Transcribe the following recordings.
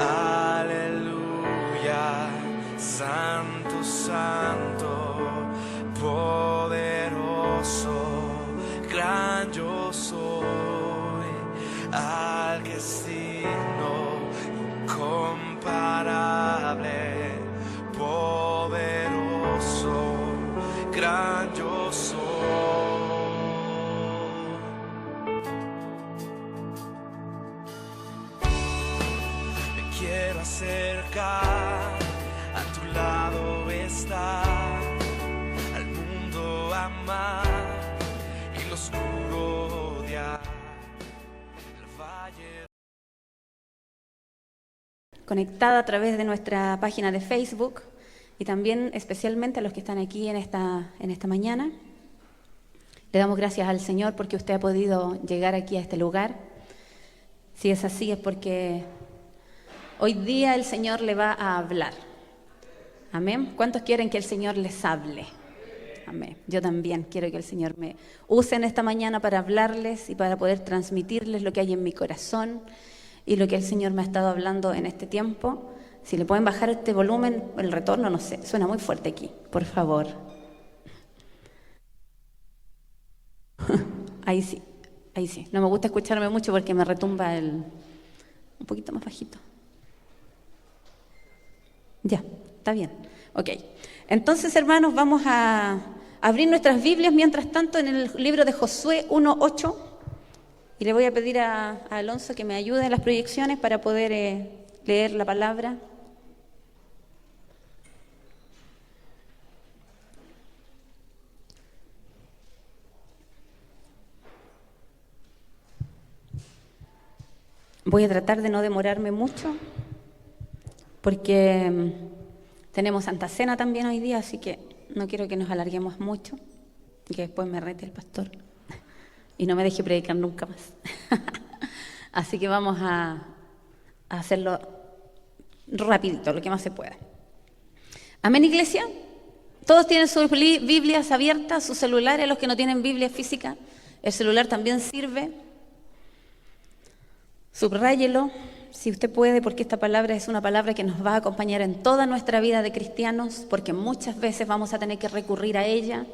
Aleluya, santo, santo, poderoso, gran yo soy, al que es digno, incomparable, poderoso, gran yo soy. Me quiero acercar, a tu lado estar, al mundo amar y lo oscuro odiar, el valle. Conectada a través de nuestra página de Facebook y también especialmente a los que están aquí en esta mañana. Le damos gracias al Señor porque usted ha podido llegar aquí a este lugar. Si es así es porque hoy día el Señor le va a hablar. Amén. ¿Cuántos quieren que el Señor les hable? Amén. Yo también quiero que el Señor me use en esta mañana para hablarles y para poder transmitirles lo que hay en mi corazón y lo que el Señor me ha estado hablando en este tiempo. Si le pueden bajar este volumen, el retorno, no sé, suena muy fuerte aquí, por favor. Ahí sí, ahí sí. No me gusta escucharme mucho porque me retumba un poquito más bajito. Ya, está bien. Ok. Entonces, hermanos, vamos a abrir nuestras Biblias mientras tanto en el libro de Josué 1:8. Y le voy a pedir a Alonso que me ayude en las proyecciones para poder leer la palabra. Voy a tratar de no demorarme mucho porque tenemos Santa Cena también hoy día, así que no quiero que nos alarguemos mucho y que después me rete el pastor y no me deje predicar nunca más. Así que vamos a hacerlo rapidito, lo que más se pueda. Amén, iglesia. Todos tienen sus Biblias abiertas, sus celulares. Los que no tienen Biblia física, el celular también sirve. Subráyelo, si usted puede, porque esta palabra es una palabra que nos va a acompañar en toda nuestra vida de cristianos, porque muchas veces vamos a tener que recurrir a ella.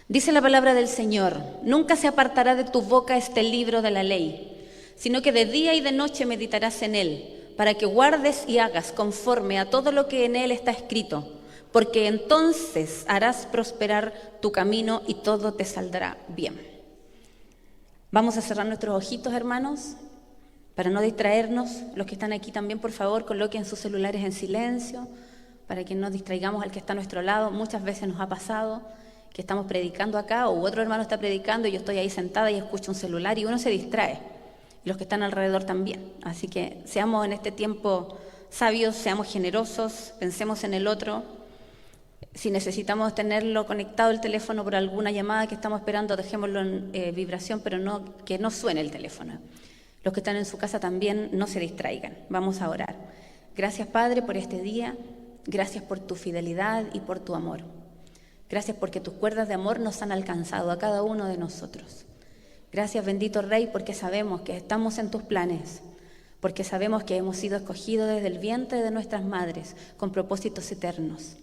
Dice la palabra del Señor: nunca se apartará de tu boca este libro de la ley, sino que de día y de noche meditarás en él, para que guardes y hagas conforme a todo lo que en él está escrito, porque entonces harás prosperar tu camino y todo te saldrá bien. Vamos a cerrar nuestros ojitos, hermanos, para no distraernos. Los que están aquí también, por favor, coloquen sus celulares en silencio, para que no distraigamos al que está a nuestro lado. Muchas veces nos ha pasado que estamos predicando acá o otro hermano está predicando y yo estoy ahí sentada y escucho un celular y uno se distrae. Y los que están alrededor también. Así que seamos en este tiempo sabios, seamos generosos, pensemos en el otro. Si necesitamos tenerlo conectado el teléfono por alguna llamada que estamos esperando, dejémoslo en vibración, pero no que no suene el teléfono. Los que están en su casa también no se distraigan. Vamos a orar. Gracias, Padre, por este día. Gracias por tu fidelidad y por tu amor. Gracias porque tus cuerdas de amor nos han alcanzado a cada uno de nosotros. Gracias, bendito Rey, porque sabemos que estamos en tus planes, porque sabemos que hemos sido escogidos desde el vientre de nuestras madres con propósitos eternos.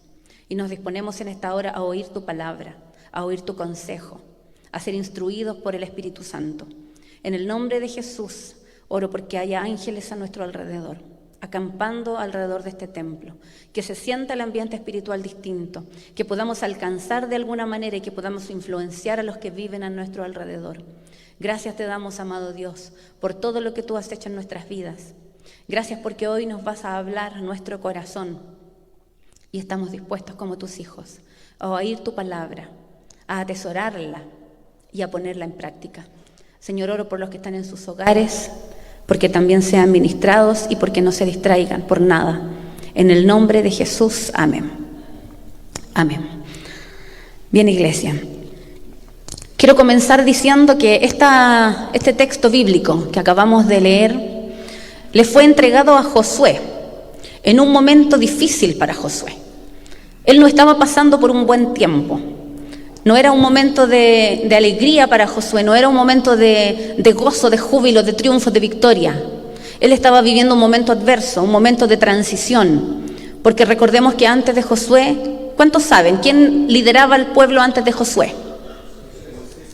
Y nos disponemos en esta hora a oír tu palabra, a oír tu consejo, a ser instruidos por el Espíritu Santo. En el nombre de Jesús, oro porque haya ángeles a nuestro alrededor, acampando alrededor de este templo, que se sienta el ambiente espiritual distinto, que podamos alcanzar de alguna manera y que podamos influenciar a los que viven a nuestro alrededor. Gracias te damos, amado Dios, por todo lo que tú has hecho en nuestras vidas. Gracias porque hoy nos vas a hablar a nuestro corazón. Y estamos dispuestos como tus hijos a oír tu palabra, a atesorarla y a ponerla en práctica. Señor, oro por los que están en sus hogares, porque también sean ministrados y porque no se distraigan por nada. En el nombre de Jesús, amén. Amén. Bien, iglesia. Quiero comenzar diciendo que este texto bíblico que acabamos de leer le fue entregado a Josué en un momento difícil para Josué. Él no estaba pasando por un buen tiempo. No era un momento de alegría para Josué, no era un momento de gozo, de júbilo, de triunfo, de victoria. Él estaba viviendo un momento adverso, un momento de transición, porque recordemos que antes de Josué, ¿cuántos saben? ¿Quién lideraba al pueblo antes de Josué?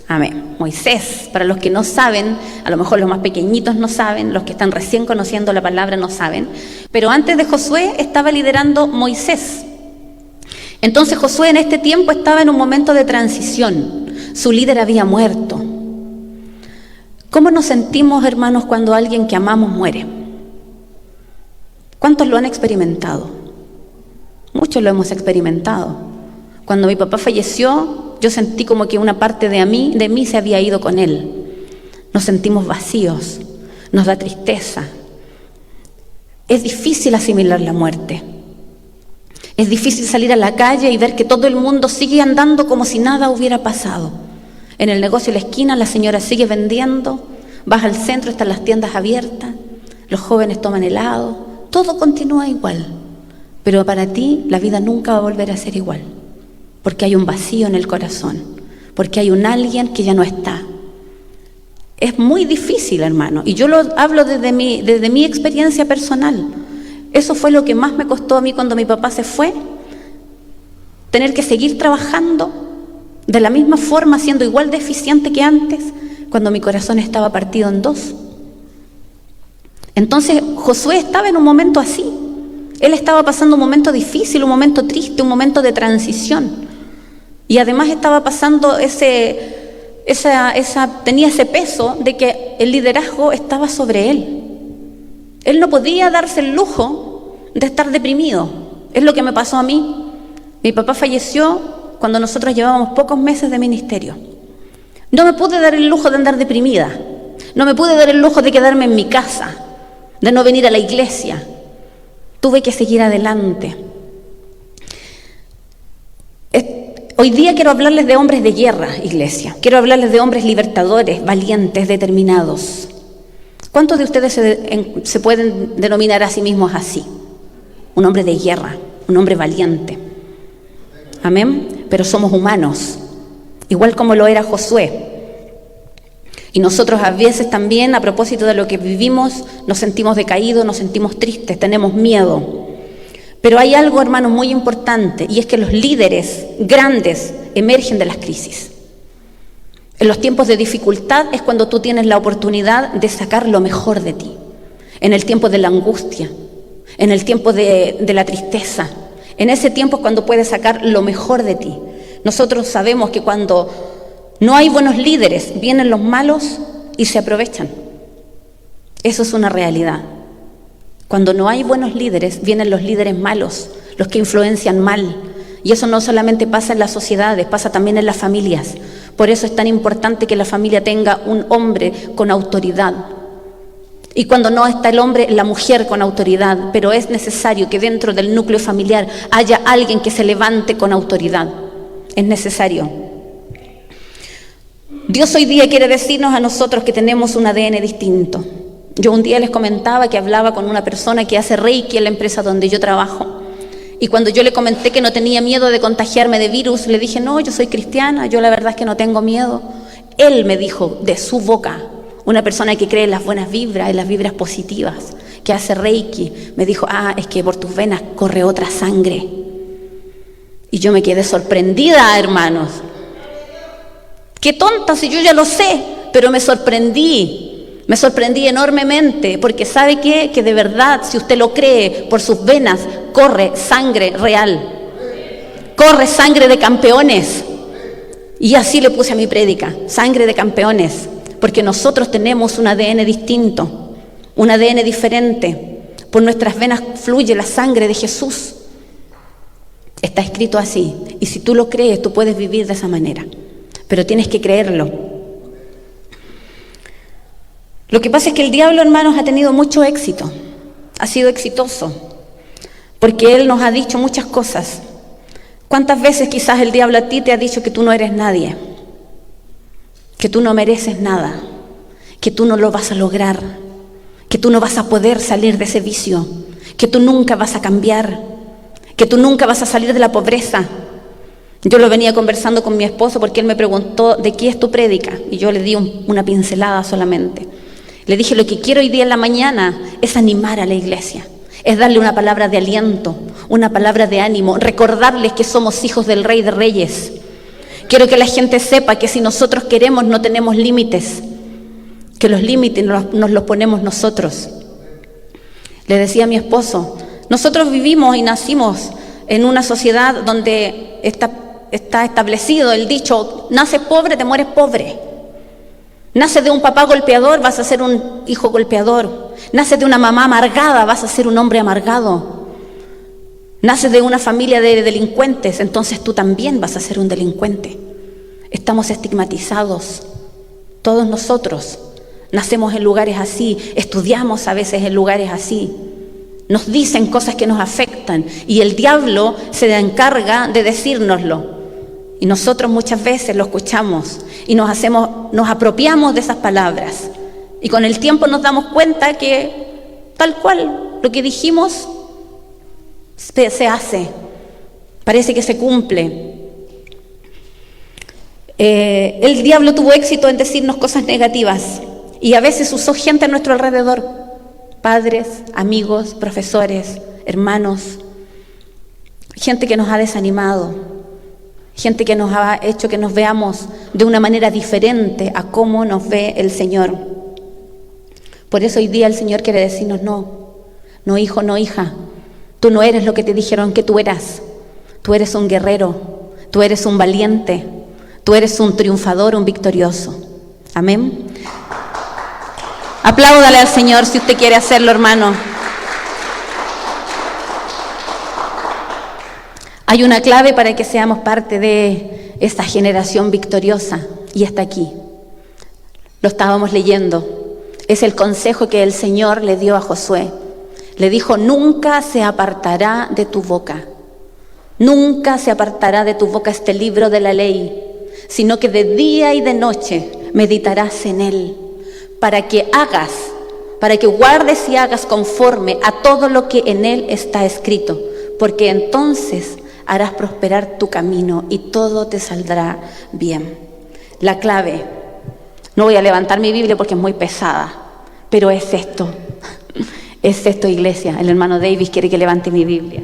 Amén. Moisés. Para los que no saben, a lo mejor los más pequeñitos no saben, los que están recién conociendo la palabra no saben, pero antes de Josué estaba liderando Moisés. Entonces Josué en este tiempo estaba en un momento de transición. Su líder había muerto. ¿Cómo nos sentimos, hermanos, cuando alguien que amamos muere? ¿Cuántos lo han experimentado? Muchos lo hemos experimentado. Cuando mi papá falleció, yo sentí como que una parte de mí se había ido con él. Nos sentimos vacíos, nos da tristeza. Es difícil asimilar la muerte. Es difícil salir a la calle y ver que todo el mundo sigue andando como si nada hubiera pasado. En el negocio de la esquina la señora sigue vendiendo, vas al centro, están las tiendas abiertas, los jóvenes toman helado, todo continúa igual. Pero para ti la vida nunca va a volver a ser igual, porque hay un vacío en el corazón, porque hay un alguien que ya no está. Es muy difícil, hermano, y yo lo hablo desde mi experiencia personal. Eso fue lo que más me costó a mí cuando mi papá se fue, tener que seguir trabajando de la misma forma, siendo igual de eficiente que antes, cuando mi corazón estaba partido en dos. Entonces Josué estaba en un momento así. Él estaba pasando un momento difícil, un momento triste, un momento de transición. Y además estaba pasando tenía ese peso de que el liderazgo estaba sobre él. Él no podía darse el lujo de estar deprimido. Es lo que me pasó a mí. Mi papá falleció cuando nosotros llevábamos pocos meses de ministerio. No me pude dar el lujo de andar deprimida. No me pude dar el lujo de quedarme en mi casa, de no venir a la iglesia. Tuve que seguir adelante. Hoy día quiero hablarles de hombres de guerra, iglesia. Quiero hablarles de hombres libertadores, valientes, determinados. ¿Cuántos de ustedes se pueden denominar a sí mismos así? Un hombre de guerra, un hombre valiente. Amén. Pero somos humanos, igual como lo era Josué. Y nosotros a veces también, a propósito de lo que vivimos, nos sentimos decaídos, nos sentimos tristes, tenemos miedo. Pero hay algo, hermanos, muy importante, y es que los líderes grandes emergen de las crisis. En los tiempos de dificultad es cuando tú tienes la oportunidad de sacar lo mejor de ti. En el tiempo de la angustia, en el tiempo de la tristeza, en ese tiempo es cuando puedes sacar lo mejor de ti. Nosotros sabemos que cuando no hay buenos líderes, vienen los malos y se aprovechan. Eso es una realidad. Cuando no hay buenos líderes, vienen los líderes malos, los que influencian mal. Y eso no solamente pasa en las sociedades, pasa también en las familias. Por eso es tan importante que la familia tenga un hombre con autoridad. Y cuando no está el hombre, la mujer con autoridad. Pero es necesario que dentro del núcleo familiar haya alguien que se levante con autoridad. Es necesario. Dios hoy día quiere decirnos a nosotros que tenemos un ADN distinto. Yo un día les comentaba que hablaba con una persona que hace Reiki en la empresa donde yo trabajo. Y cuando yo le comenté que no tenía miedo de contagiarme de virus, le dije, no, yo soy cristiana, yo la verdad es que no tengo miedo. Él me dijo de su boca, una persona que cree en las buenas vibras, en las vibras positivas, que hace Reiki, me dijo, es que por tus venas corre otra sangre. Y yo me quedé sorprendida, hermanos. Qué tonta, si yo ya lo sé, pero me sorprendí enormemente, porque ¿sabe qué? Que de verdad, si usted lo cree, por sus venas corre sangre real, corre sangre de campeones. Y así le puse a mi prédica, sangre de campeones, porque nosotros tenemos un ADN distinto, un ADN diferente. Por nuestras venas fluye la sangre de Jesús. Está escrito así, y si tú lo crees, tú puedes vivir de esa manera, pero tienes que creerlo. Lo que pasa es que el diablo, hermanos, ha tenido mucho éxito, ha sido exitoso, porque él nos ha dicho muchas cosas. ¿Cuántas veces quizás el diablo a ti te ha dicho que tú no eres nadie, que tú no mereces nada, que tú no lo vas a lograr, que tú no vas a poder salir de ese vicio, que tú nunca vas a cambiar, que tú nunca vas a salir de la pobreza? Yo lo venía conversando con mi esposo porque él me preguntó, ¿de qué es tu prédica? Y yo le di una pincelada solamente. Le dije, lo que quiero hoy día en la mañana es animar a la iglesia, es darle una palabra de aliento, una palabra de ánimo, recordarles que somos hijos del Rey de Reyes. Quiero que la gente sepa que si nosotros queremos no tenemos límites, que los límites nos los ponemos nosotros. Le decía a mi esposo, nosotros vivimos y nacimos en una sociedad donde está establecido el dicho, naces pobre, te mueres pobre. Naces de un papá golpeador, vas a ser un hijo golpeador. Naces de una mamá amargada, vas a ser un hombre amargado. Naces de una familia de delincuentes, entonces tú también vas a ser un delincuente. Estamos estigmatizados, todos nosotros. Nacemos en lugares así, estudiamos a veces en lugares así. Nos dicen cosas que nos afectan y el diablo se encarga de decírnoslo. Y nosotros muchas veces lo escuchamos y nos apropiamos de esas palabras. Y con el tiempo nos damos cuenta que tal cual lo que dijimos se hace, parece que se cumple. El diablo tuvo éxito en decirnos cosas negativas y a veces usó gente a nuestro alrededor, padres, amigos, profesores, hermanos, gente que nos ha desanimado, gente que nos ha hecho que nos veamos de una manera diferente a cómo nos ve el Señor. Por eso hoy día el Señor quiere decirnos no hijo, no hija, tú no eres lo que te dijeron que tú eras. Tú eres un guerrero, tú eres un valiente, tú eres un triunfador, un victorioso. Amén. Apláudale al Señor si usted quiere hacerlo, hermano. Hay una clave para que seamos parte de esta generación victoriosa y está aquí. Lo estábamos leyendo. Es el consejo que el Señor le dio a Josué. Le dijo, nunca se apartará de tu boca. Nunca se apartará de tu boca este libro de la ley, sino que de día y de noche meditarás en él, para que guardes y hagas conforme a todo lo que en él está escrito, porque entonces harás prosperar tu camino y todo te saldrá bien. La clave, no voy a levantar mi Biblia porque es muy pesada, pero es esto, iglesia. El hermano Davis quiere que levante mi Biblia.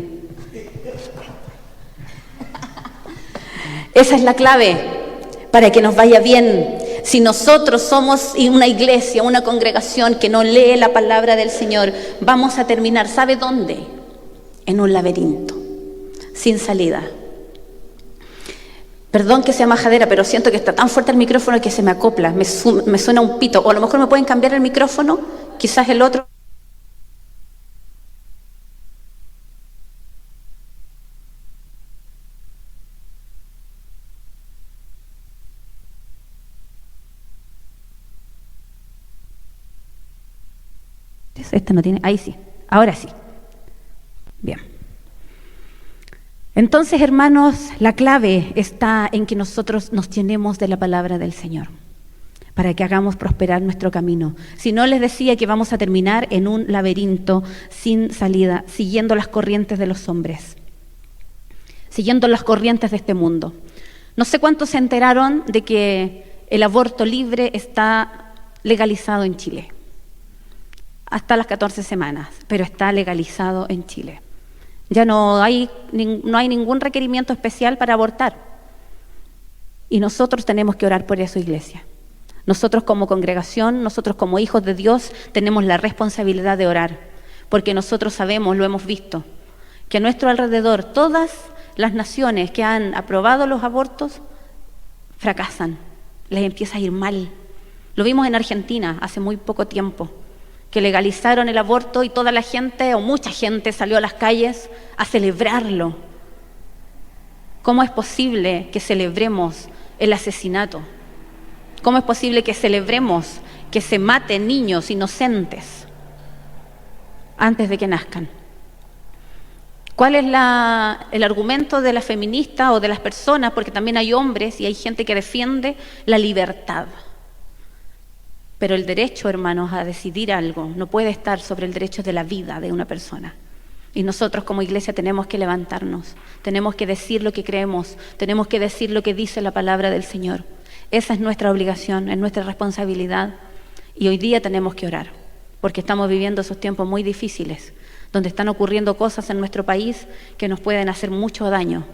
Esa es la clave para que nos vaya bien. Si nosotros somos una iglesia, una congregación que no lee la palabra del Señor, vamos a terminar, ¿sabe dónde? En un laberinto, sin salida. Perdón que sea majadera, pero siento que está tan fuerte el micrófono que se me acopla, me suena un pito. O a lo mejor me pueden cambiar el micrófono, quizás el otro. Este no tiene, ahí sí, ahora sí. Bien. Entonces, hermanos, la clave está en que nosotros nos llenemos de la palabra del Señor, para que hagamos prosperar nuestro camino. Si no, les decía que vamos a terminar en un laberinto sin salida, siguiendo las corrientes de los hombres, siguiendo las corrientes de este mundo. No sé cuántos se enteraron de que el aborto libre está legalizado en Chile. Hasta las 14 semanas, pero está legalizado en Chile. Ya no hay ningún requerimiento especial para abortar. Y nosotros tenemos que orar por eso, iglesia. Nosotros como congregación, nosotros como hijos de Dios, tenemos la responsabilidad de orar, porque nosotros sabemos, lo hemos visto, que a nuestro alrededor todas las naciones que han aprobado los abortos fracasan, les empieza a ir mal. Lo vimos en Argentina hace muy poco tiempo, que legalizaron el aborto y toda la gente, o mucha gente, salió a las calles a celebrarlo. ¿Cómo es posible que celebremos el asesinato? ¿Cómo es posible que celebremos que se maten niños inocentes antes de que nazcan? ¿Cuál es el argumento de la feminista o de las personas? Porque también hay hombres y hay gente que defiende la libertad. Pero el derecho, hermanos, a decidir algo no puede estar sobre el derecho de la vida de una persona. Y nosotros como iglesia tenemos que levantarnos, tenemos que decir lo que creemos, tenemos que decir lo que dice la palabra del Señor. Esa es nuestra obligación, es nuestra responsabilidad. Y hoy día tenemos que orar, porque estamos viviendo esos tiempos muy difíciles, donde están ocurriendo cosas en nuestro país que nos pueden hacer mucho daño.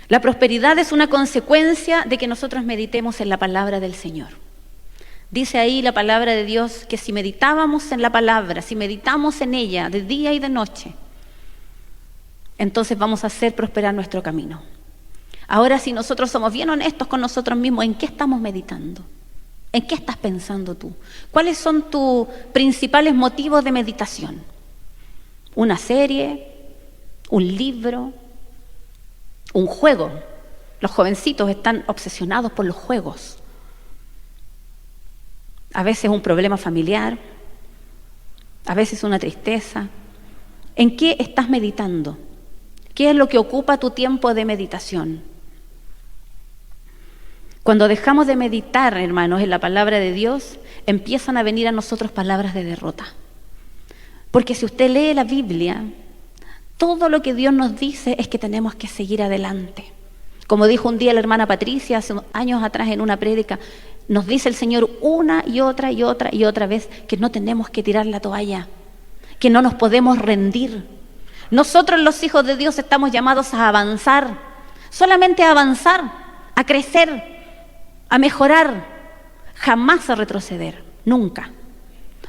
La prosperidad es una consecuencia de que nosotros meditemos en la palabra del Señor. Dice ahí la palabra de Dios que si meditábamos en la palabra, si meditamos en ella de día y de noche, entonces vamos a hacer prosperar nuestro camino. Ahora, si nosotros somos bien honestos con nosotros mismos, ¿en qué estamos meditando? ¿En qué estás pensando tú? ¿Cuáles son tus principales motivos de meditación? ¿Una serie? ¿Un libro? ¿Un juego? Los jovencitos están obsesionados por los juegos. A veces un problema familiar, a veces una tristeza. ¿En qué estás meditando? ¿Qué es lo que ocupa tu tiempo de meditación? Cuando dejamos de meditar, hermanos, en la palabra de Dios, empiezan a venir a nosotros palabras de derrota. Porque si usted lee la Biblia, todo lo que Dios nos dice es que tenemos que seguir adelante. Como dijo un día la hermana Patricia hace años atrás en una prédica, nos dice el Señor una y otra y otra y otra vez que no tenemos que tirar la toalla, que no nos podemos rendir. Nosotros los hijos de Dios estamos llamados a avanzar, solamente a avanzar, a crecer, a mejorar, jamás a retroceder, nunca.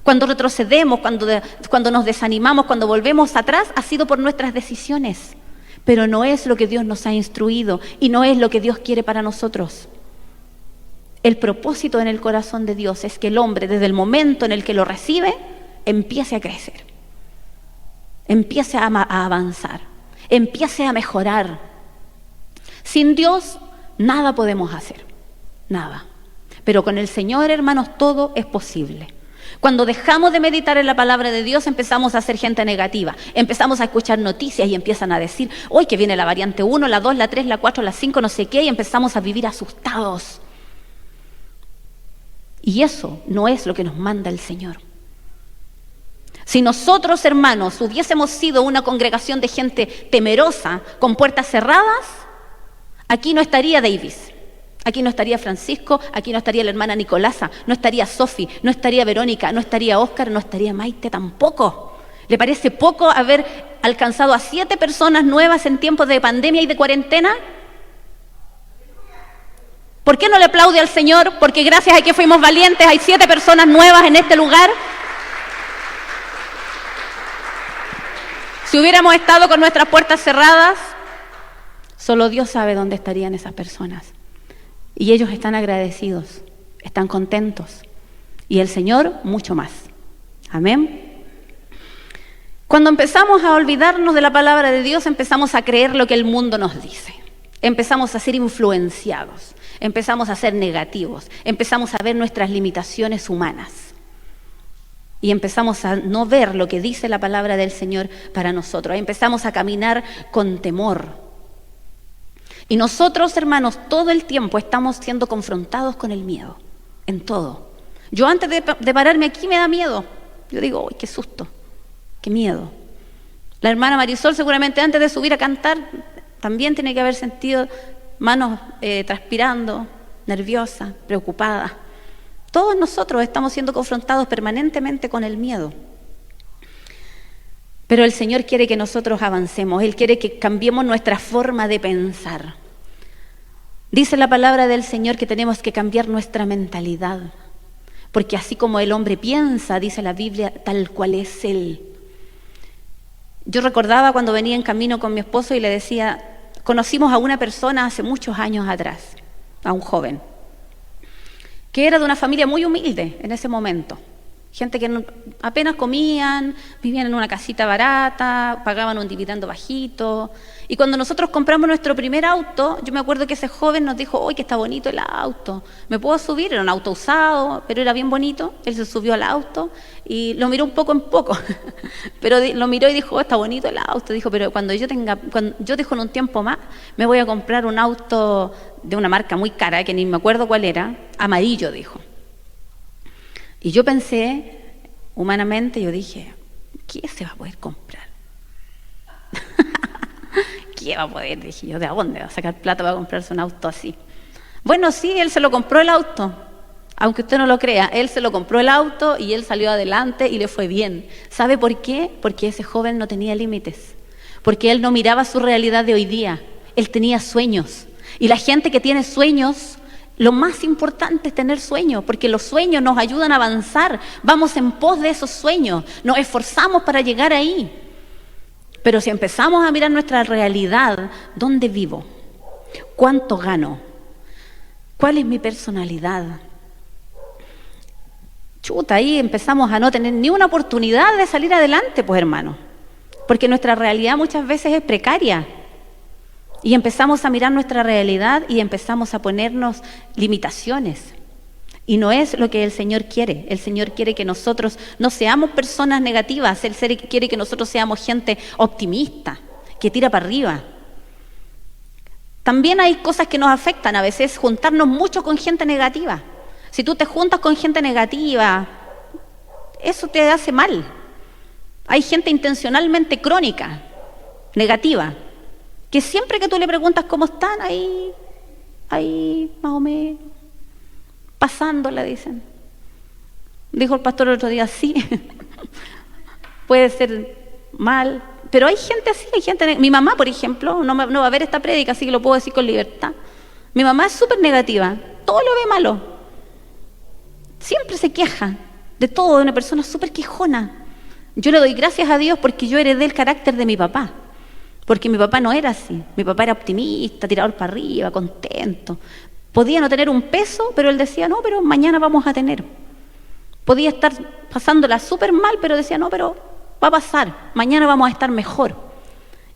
Cuando retrocedemos, cuando nos desanimamos, cuando volvemos atrás, ha sido por nuestras decisiones, pero no es lo que Dios nos ha instruido y no es lo que Dios quiere para nosotros. El propósito en el corazón de Dios es que el hombre, desde el momento en el que lo recibe, empiece a crecer, empiece a avanzar, empiece a mejorar. Sin Dios, nada podemos hacer, nada. Pero con el Señor, hermanos, todo es posible. Cuando dejamos de meditar en la palabra de Dios, empezamos a ser gente negativa. Empezamos a escuchar noticias y empiezan a decir, hoy que viene la variante 1, la 2, la 3, la 4, la 5, no sé qué, y empezamos a vivir asustados. Y eso no es lo que nos manda el Señor. Si nosotros, hermanos, hubiésemos sido una congregación de gente temerosa, con puertas cerradas, aquí no estaría Davis, aquí no estaría Francisco, aquí no estaría la hermana Nicolasa, no estaría Sofi, no estaría Verónica, no estaría Óscar, no estaría Maite tampoco. ¿Le parece poco haber alcanzado a 7 personas nuevas en tiempos de pandemia y de cuarentena? ¿Por qué no le aplaude al Señor? Porque gracias a que fuimos valientes hay 7 personas nuevas en este lugar. Si hubiéramos estado con nuestras puertas cerradas, solo Dios sabe dónde estarían esas personas. Y ellos están agradecidos, están contentos. Y el Señor mucho más. Amén. Cuando empezamos a olvidarnos de la palabra de Dios, empezamos a creer lo que el mundo nos dice. Empezamos a ser influenciados, empezamos a ser negativos, empezamos a ver nuestras limitaciones humanas y empezamos a no ver lo que dice la palabra del Señor para nosotros. Empezamos a caminar con temor. Y nosotros, hermanos, todo el tiempo estamos siendo confrontados con el miedo, en todo. Yo antes de pararme aquí me da miedo. Yo digo, ¡ay, qué susto! ¡Qué miedo! La hermana Marisol seguramente antes de subir a cantar también tiene que haber sentido manos transpirando, nerviosa, preocupada. Todos nosotros estamos siendo confrontados permanentemente con el miedo. Pero el Señor quiere que nosotros avancemos. Él quiere que cambiemos nuestra forma de pensar. Dice la palabra del Señor que tenemos que cambiar nuestra mentalidad. Porque así como el hombre piensa, dice la Biblia, tal cual es Él. Yo recordaba cuando venía en camino con mi esposo y le decía, conocimos a una persona hace muchos años atrás, a un joven, que era de una familia muy humilde en ese momento. Gente que apenas comían, vivían en una casita barata, pagaban un dividendo bajito. Y cuando nosotros compramos nuestro primer auto, yo me acuerdo que ese joven nos dijo, ¡ay, que está bonito el auto! ¿Me puedo subir? Era un auto usado, pero era bien bonito. Él se subió al auto y lo miró un poco en poco. Pero lo miró y dijo, está bonito el auto. Dijo, pero cuando yo dijo en un tiempo más, me voy a comprar un auto de una marca muy cara, que ni me acuerdo cuál era, amarillo, dijo. Y yo pensé, humanamente, yo dije, ¿qué se va a poder comprar? ¿Qué va a poder? Dije yo, ¿de dónde va a sacar plata para comprarse un auto así? Bueno, sí, él se lo compró el auto. Aunque usted no lo crea, él se lo compró el auto y él salió adelante y le fue bien. ¿Sabe por qué? Porque ese joven no tenía límites. Porque él no miraba su realidad de hoy día. Él tenía sueños. Y la gente que tiene sueños, lo más importante es tener sueños, porque los sueños nos ayudan a avanzar. Vamos en pos de esos sueños, nos esforzamos para llegar ahí. Pero si empezamos a mirar nuestra realidad, ¿dónde vivo? ¿Cuánto gano? ¿Cuál es mi personalidad? Chuta, ahí empezamos a no tener ni una oportunidad de salir adelante, pues hermano. Porque nuestra realidad muchas veces es precaria. Y empezamos a mirar nuestra realidad y empezamos a ponernos limitaciones. Y no es lo que el Señor quiere. El Señor quiere que nosotros no seamos personas negativas. Él quiere que nosotros seamos gente optimista, que tira para arriba. También hay cosas que nos afectan a veces, juntarnos mucho con gente negativa. Si tú te juntas con gente negativa, eso te hace mal. Hay gente intencionalmente crónica, negativa, que siempre que tú le preguntas cómo están, ahí más o menos, pasándola, dicen. Dijo el pastor el otro día, sí, puede ser mal, pero hay gente así, hay gente. Mi mamá, por ejemplo, no va a ver esta prédica, así que lo puedo decir con libertad. Mi mamá es súper negativa, todo lo ve malo. Siempre se queja de todo, de una persona súper quejona. Yo le doy gracias a Dios porque yo heredé el carácter de mi papá. Porque mi papá no era así. Mi papá era optimista, tirador para arriba, contento. Podía no tener un peso, pero él decía, no, pero mañana vamos a tener. Podía estar pasándola súper mal, pero decía, no, pero va a pasar. Mañana vamos a estar mejor.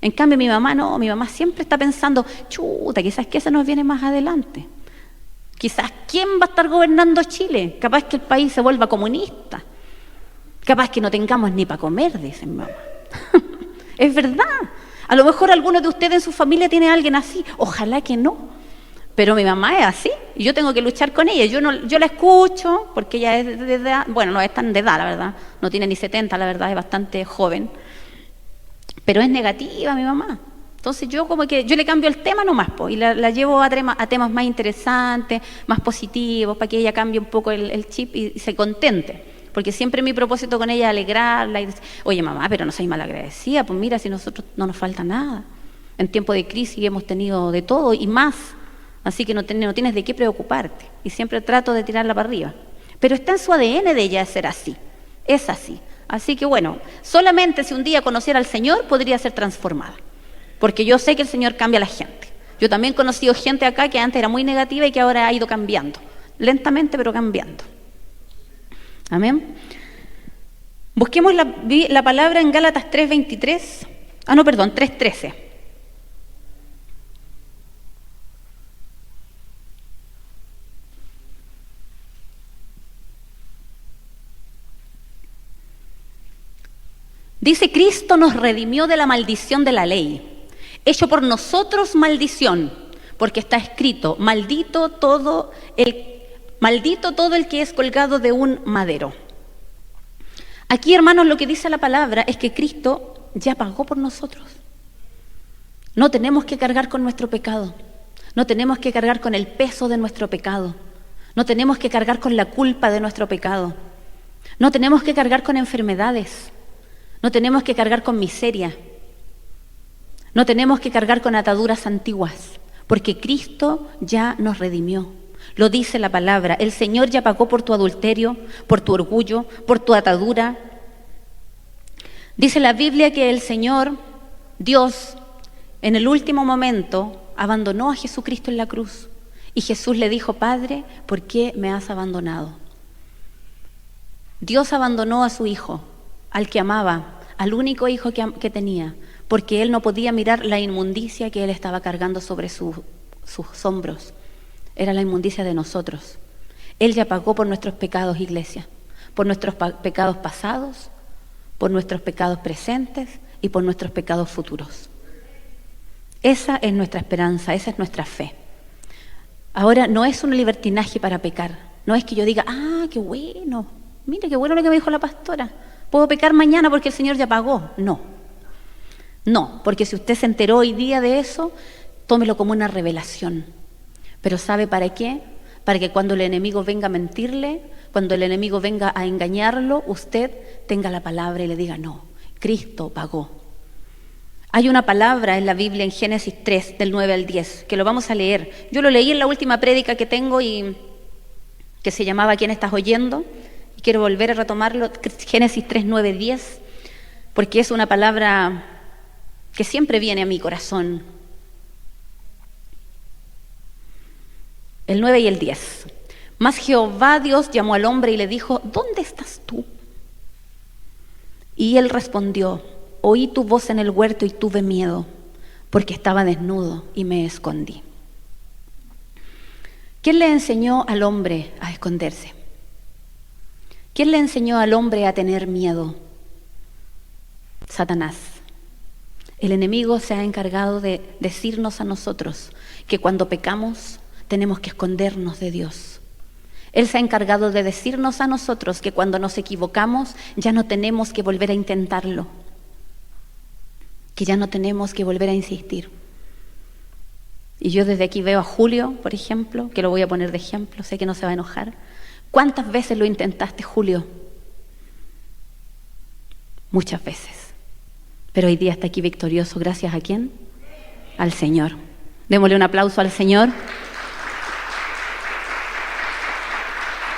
En cambio, mi mamá no. Mi mamá siempre está pensando, chuta, quizás que se nos viene más adelante. Quizás, ¿quién va a estar gobernando Chile? Capaz que el país se vuelva comunista. Capaz que no tengamos ni para comer, dicen mamá. Es verdad. A lo mejor alguno de ustedes en su familia tiene a alguien así. Ojalá que no. Pero mi mamá es así. Y yo tengo que luchar con ella. Yo la escucho, porque ella es de edad. Bueno, no es tan de edad, la verdad. No tiene ni 70, la verdad, es bastante joven. Pero es negativa mi mamá. Entonces yo como que, yo le cambio el tema nomás, y la llevo a temas más interesantes, más positivos, para que ella cambie un poco el chip y se contente. Porque siempre mi propósito con ella es alegrarla y decir, oye mamá, pero no soy malagradecida, pues mira, si nosotros no nos falta nada. En tiempo de crisis hemos tenido de todo y más, así que no tienes de qué preocuparte. Y siempre trato de tirarla para arriba. Pero está en su ADN de ella ser así, es así. Así que bueno, solamente si un día conociera al Señor podría ser transformada. Porque yo sé que el Señor cambia a la gente. Yo también he conocido gente acá que antes era muy negativa y que ahora ha ido cambiando. Lentamente, pero cambiando. Amén. Busquemos la palabra en Gálatas 3:23. 3:13. Dice, Cristo nos redimió de la maldición de la ley. Hecho por nosotros maldición, porque está escrito, maldito todo el que es colgado de un madero. Aquí, hermanos, lo que dice la palabra es que Cristo ya pagó por nosotros. No tenemos que cargar con nuestro pecado, no tenemos que cargar con el peso de nuestro pecado, no tenemos que cargar con la culpa de nuestro pecado, no tenemos que cargar con enfermedades, no tenemos que cargar con miseria. No tenemos que cargar con ataduras antiguas, porque Cristo ya nos redimió. Lo dice la palabra, el Señor ya pagó por tu adulterio, por tu orgullo, por tu atadura. Dice la Biblia que el Señor, Dios, en el último momento abandonó a Jesucristo en la cruz. Y Jesús le dijo, Padre, ¿por qué me has abandonado? Dios abandonó a su Hijo, al que amaba, al único hijo que tenía, porque Él no podía mirar la inmundicia que Él estaba cargando sobre sus hombros. Era la inmundicia de nosotros. Él ya pagó por nuestros pecados, iglesia, por nuestros pecados pasados, por nuestros pecados presentes y por nuestros pecados futuros. Esa es nuestra esperanza, esa es nuestra fe. Ahora, no es un libertinaje para pecar. No es que yo diga, qué bueno, mire qué bueno lo que me dijo la pastora. Puedo pecar mañana porque el Señor ya pagó. No, porque si usted se enteró hoy día de eso, tómelo como una revelación. Pero ¿sabe para qué? para que cuando el enemigo venga a mentirle, cuando el enemigo venga a engañarlo, usted tenga la palabra y le diga: no, Cristo pagó. Hay una palabra en la Biblia, en Génesis 3, del 9 al 10, que lo vamos a leer. Yo lo leí en la última prédica que tengo y que se llamaba ¿Quién estás oyendo? Y quiero volver a retomarlo, Génesis 3, 9, 10, porque es una palabra que siempre viene a mi corazón. El 9 y el 10. Mas Jehová Dios llamó al hombre y le dijo: ¿dónde estás tú? Y él respondió: oí tu voz en el huerto y tuve miedo, porque estaba desnudo y me escondí. ¿Quién le enseñó al hombre a esconderse? ¿Quién le enseñó al hombre a tener miedo? Satanás. El enemigo se ha encargado de decirnos a nosotros que cuando pecamos tenemos que escondernos de Dios. Él se ha encargado de decirnos a nosotros que cuando nos equivocamos ya no tenemos que volver a intentarlo, que ya no tenemos que volver a insistir. Y yo desde aquí veo a Julio, por ejemplo, que lo voy a poner de ejemplo, sé que no se va a enojar. ¿Cuántas veces lo intentaste, Julio? Muchas veces. Pero hoy día está aquí victorioso. ¿Gracias a quién? Al Señor. Démosle un aplauso al Señor.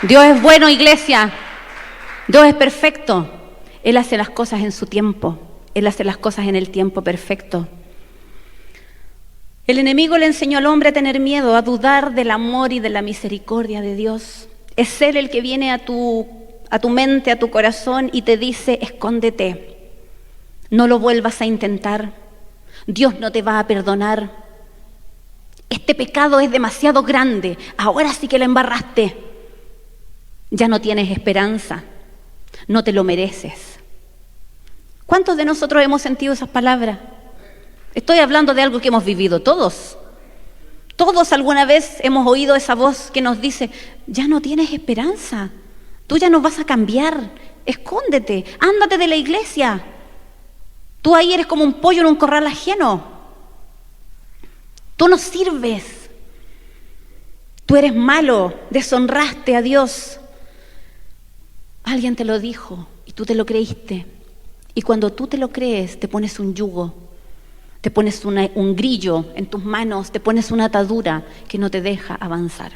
Dios es bueno, iglesia. Dios es perfecto. Él hace las cosas en su tiempo. Él hace las cosas en el tiempo perfecto. El enemigo le enseñó al hombre a tener miedo, a dudar del amor y de la misericordia de Dios. Es Él el que viene a tu mente, a tu corazón y te dice: escóndete, no lo vuelvas a intentar, Dios no te va a perdonar, este pecado es demasiado grande, ahora sí que la embarraste, ya no tienes esperanza, no te lo mereces. ¿Cuántos de nosotros hemos sentido esas palabras? Estoy hablando de algo que hemos vivido todos. Todos alguna vez hemos oído esa voz que nos dice: ya no tienes esperanza, tú ya no vas a cambiar, escóndete, ándate de la iglesia. Tú ahí eres como un pollo en un corral ajeno. Tú no sirves. Tú eres malo, deshonraste a Dios. Alguien te lo dijo y tú te lo creíste. Y cuando tú te lo crees, te pones un yugo, te pones un grillo en tus manos, te pones una atadura que no te deja avanzar.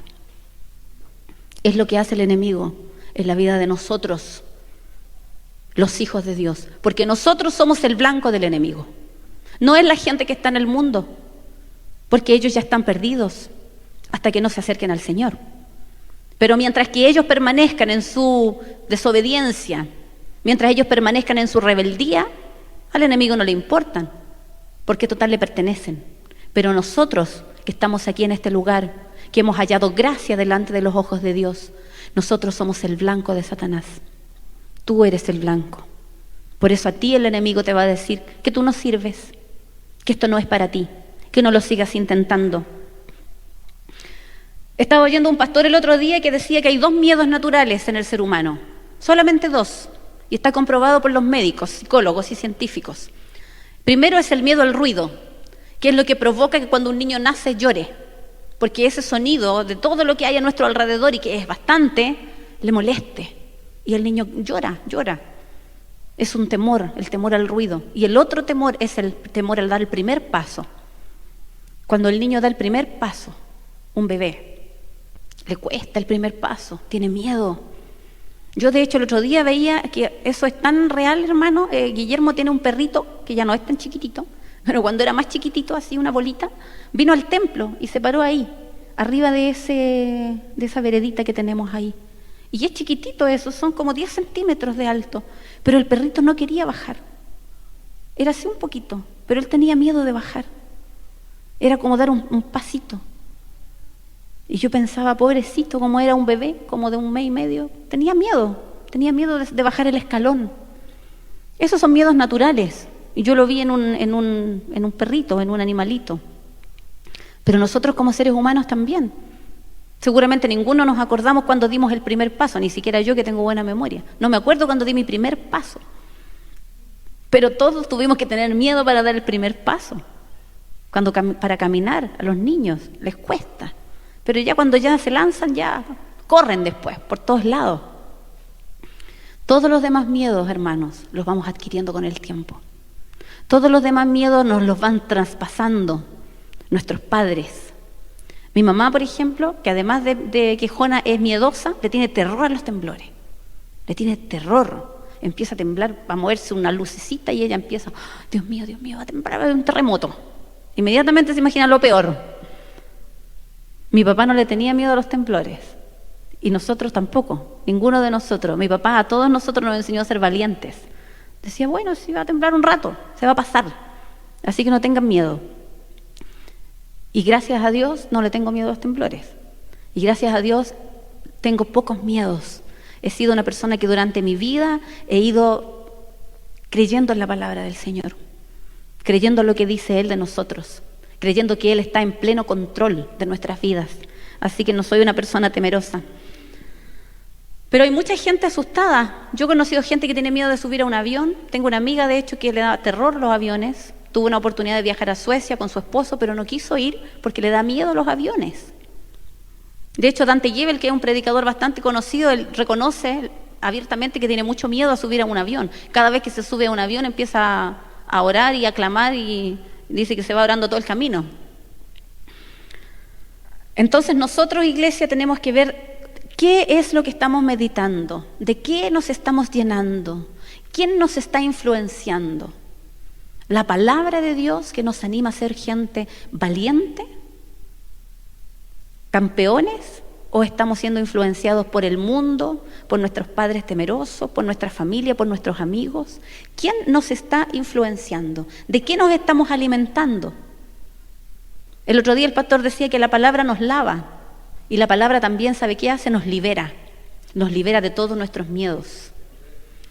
Es lo que hace el enemigo en la vida de nosotros, los hijos de Dios, porque nosotros somos el blanco del enemigo. No es la gente que está en el mundo, porque ellos ya están perdidos hasta que no se acerquen al Señor. Pero mientras que ellos permanezcan en su desobediencia, mientras ellos permanezcan en su rebeldía, al enemigo no le importan, porque total le pertenecen. Pero nosotros que estamos aquí en este lugar, que hemos hallado gracia delante de los ojos de Dios, nosotros somos el blanco de Satanás. Tú eres el blanco. Por eso a ti el enemigo te va a decir que tú no sirves, que esto no es para ti, que no lo sigas intentando. Estaba oyendo un pastor el otro día que decía que hay 2 miedos naturales en el ser humano, solamente 2, y está comprobado por los médicos, psicólogos y científicos. Primero es el miedo al ruido, que es lo que provoca que cuando un niño nace llore, porque ese sonido de todo lo que hay a nuestro alrededor, y que es bastante, le moleste, y el niño llora. Es un temor, el temor al ruido. Y el otro temor es el temor al dar el primer paso. Cuando el niño da el primer paso, un bebé, le cuesta el primer paso, tiene miedo. Yo de hecho el otro día veía que eso es tan real, hermano. Guillermo tiene un perrito que ya no es tan chiquitito, pero cuando era más chiquitito, así una bolita, vino al templo y se paró ahí, arriba de esa veredita que tenemos ahí. Y es chiquitito eso, son como 10 centímetros de alto, pero el perrito no quería bajar. Era así un poquito, pero él tenía miedo de bajar. Era como dar un pasito. Y yo pensaba, pobrecito, como era un bebé, como de 1 mes y medio, tenía miedo de bajar el escalón. Esos son miedos naturales. Y yo lo vi en un perrito, en un animalito. Pero nosotros como seres humanos también. Seguramente ninguno nos acordamos cuando dimos el primer paso, ni siquiera yo que tengo buena memoria. No me acuerdo cuando di mi primer paso. Pero todos tuvimos que tener miedo para dar el primer paso. Para caminar, a los niños les cuesta. Pero ya cuando ya se lanzan, ya corren después, por todos lados. Todos los demás miedos, hermanos, los vamos adquiriendo con el tiempo. Todos los demás miedos nos los van traspasando nuestros padres. Mi mamá, por ejemplo, que además de quejona es miedosa, le tiene terror a los temblores. Le tiene terror. Empieza a temblar, va a moverse una lucecita y ella empieza, Dios mío, va a temblar, va a haber un terremoto. Inmediatamente se imagina lo peor. Mi papá no le tenía miedo a los temblores. Y nosotros tampoco, ninguno de nosotros. Mi papá a todos nosotros nos enseñó a ser valientes. Decía, bueno, si va a temblar un rato, se va a pasar. Así que no tengan miedo. Y gracias a Dios no le tengo miedo a los temblores. Y gracias a Dios tengo pocos miedos. He sido una persona que durante mi vida he ido creyendo en la palabra del Señor, creyendo en lo que dice Él de nosotros, creyendo que Él está en pleno control de nuestras vidas. Así que no soy una persona temerosa. Pero hay mucha gente asustada. Yo he conocido gente que tiene miedo de subir a un avión. Tengo una amiga, de hecho, que le da terror los aviones. Tuvo una oportunidad de viajar a Suecia con su esposo, pero no quiso ir porque le da miedo a los aviones. De hecho, Dante Gebel, que es un predicador bastante conocido, él reconoce abiertamente que tiene mucho miedo a subir a un avión. Cada vez que se sube a un avión empieza a orar y a clamar y dice que se va orando todo el camino. Entonces nosotros, iglesia, tenemos que ver qué es lo que estamos meditando, de qué nos estamos llenando, quién nos está influenciando. La palabra de Dios que nos anima a ser gente valiente, campeones, o estamos siendo influenciados por el mundo, por nuestros padres temerosos, por nuestra familia, por nuestros amigos. ¿Quién nos está influenciando? ¿De qué nos estamos alimentando? El otro día el pastor decía que la palabra nos lava y la palabra también, ¿sabe qué hace? Nos libera de todos nuestros miedos.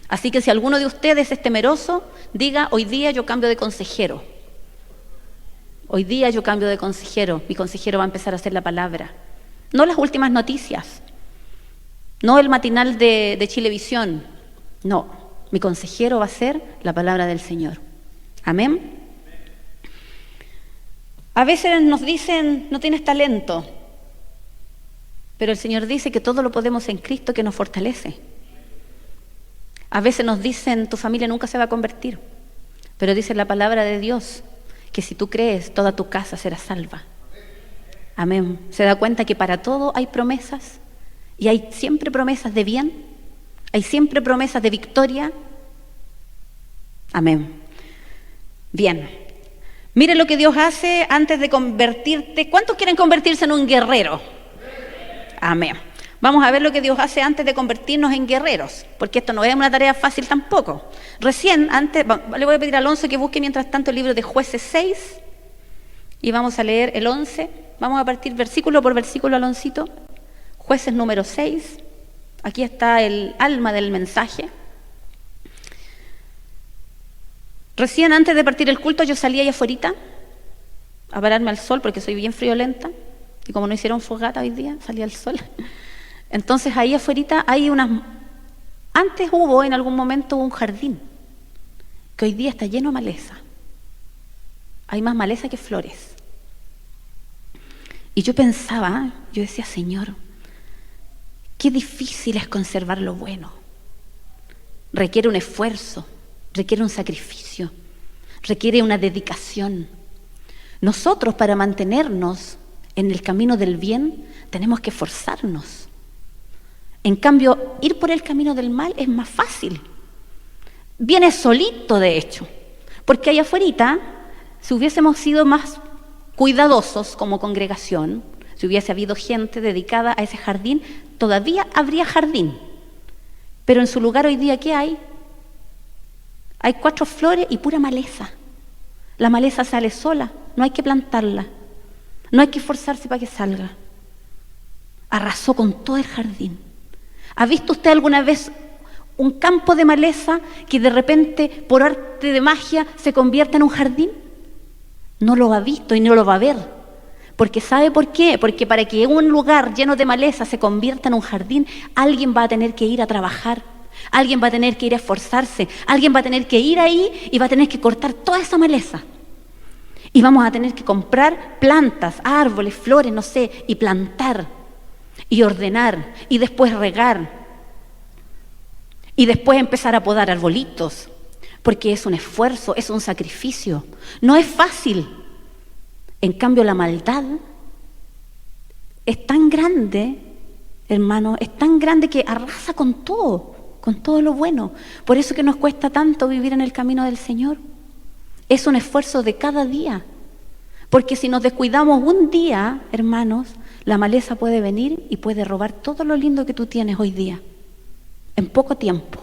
Así que si alguno de ustedes es temeroso, diga, hoy día yo cambio de consejero. Hoy día yo cambio de consejero. Mi consejero va a empezar a hacer la palabra. No las últimas noticias, no el matinal de Chilevisión. No, mi consejero va a ser la palabra del Señor. Amén. A veces nos dicen, no tienes talento, pero el Señor dice que todo lo podemos en Cristo que nos fortalece. A veces nos dicen, tu familia nunca se va a convertir, pero dice la palabra de Dios que si tú crees, toda tu casa será salva. Amén. ¿Se da cuenta que para todo hay promesas? Y hay siempre promesas de bien, hay siempre promesas de victoria. Amén. Bien. Mire lo que Dios hace antes de convertirte. ¿Cuántos quieren convertirse en un guerrero? Amén. Vamos a ver lo que Dios hace antes de convertirnos en guerreros, porque esto no es una tarea fácil tampoco. Recién, antes, le voy a pedir a Alonso que busque mientras tanto el libro de Jueces 6 y vamos a leer el 11. Vamos a partir versículo por versículo, Aloncito. Jueces número 6. Aquí está el alma del mensaje. Recién antes de partir el culto yo salí allá afuera a pararme al sol porque soy bien friolenta y como no hicieron fogata hoy día, salí al sol. Entonces ahí afuera hay antes hubo en algún momento un jardín que hoy día está lleno de maleza. Hay más maleza que flores. Y yo pensaba, yo decía, Señor, qué difícil es conservar lo bueno. Requiere un esfuerzo, requiere un sacrificio, requiere una dedicación. Nosotros, para mantenernos en el camino del bien, tenemos que esforzarnos. En cambio, ir por el camino del mal es más fácil. Viene solito, de hecho, porque allá afuera, si hubiésemos sido más cuidadosos como congregación, si hubiese habido gente dedicada a ese jardín, todavía habría jardín. Pero en su lugar hoy día, ¿qué hay? Hay 4 flores y pura maleza. La maleza sale sola, no hay que plantarla, no hay que esforzarse para que salga. Arrasó con todo el jardín. ¿Ha visto usted alguna vez un campo de maleza que de repente, por arte de magia, se convierta en un jardín? No lo ha visto y no lo va a ver. Porque ¿sabe por qué? Porque para que un lugar lleno de maleza se convierta en un jardín, alguien va a tener que ir a trabajar, alguien va a tener que ir a esforzarse, alguien va a tener que ir ahí y va a tener que cortar toda esa maleza. Y vamos a tener que comprar plantas, árboles, flores, no sé, y plantar, y ordenar, y después regar, y después empezar a podar arbolitos, porque es un esfuerzo, es un sacrificio. No es fácil. En cambio, la maldad es tan grande, hermano, es tan grande que arrasa con todo lo bueno. Por eso que nos cuesta tanto vivir en el camino del Señor. Es un esfuerzo de cada día. Porque si nos descuidamos un día, hermanos, la maleza puede venir y puede robar todo lo lindo que tú tienes hoy día. En poco tiempo.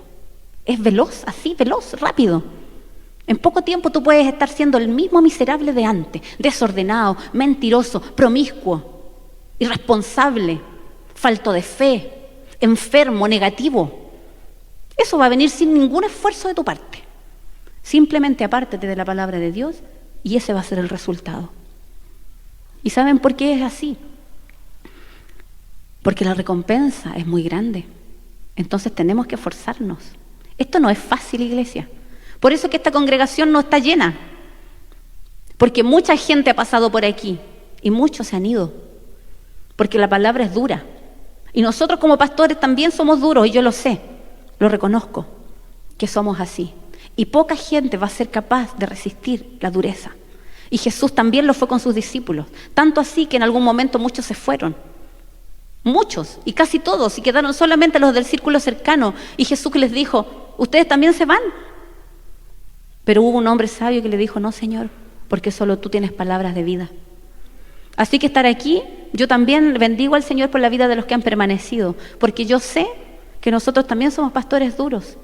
Es veloz, así, veloz, rápido. En poco tiempo tú puedes estar siendo el mismo miserable de antes, desordenado, mentiroso, promiscuo, irresponsable, falto de fe, enfermo, negativo. Eso va a venir sin ningún esfuerzo de tu parte. Simplemente apártate de la palabra de Dios y ese va a ser el resultado. ¿Y saben por qué es así? Porque la recompensa es muy grande. Entonces tenemos que esforzarnos. Esto no es fácil, iglesia. Por eso que esta congregación no está llena. Porque mucha gente ha pasado por aquí y muchos se han ido. Porque la palabra es dura. Y nosotros como pastores también somos duros, y yo lo sé, lo reconozco, que somos así. Y poca gente va a ser capaz de resistir la dureza. Y Jesús también lo fue con sus discípulos. Tanto así que en algún momento muchos se fueron. Muchos, y casi todos, y quedaron solamente los del círculo cercano. Y Jesús les dijo, ¿ustedes también se van? Pero hubo un hombre sabio que le dijo, no, Señor, porque solo tú tienes palabras de vida. Así que estar aquí, yo también bendigo al Señor por la vida de los que han permanecido, porque yo sé que nosotros también somos pastores duros.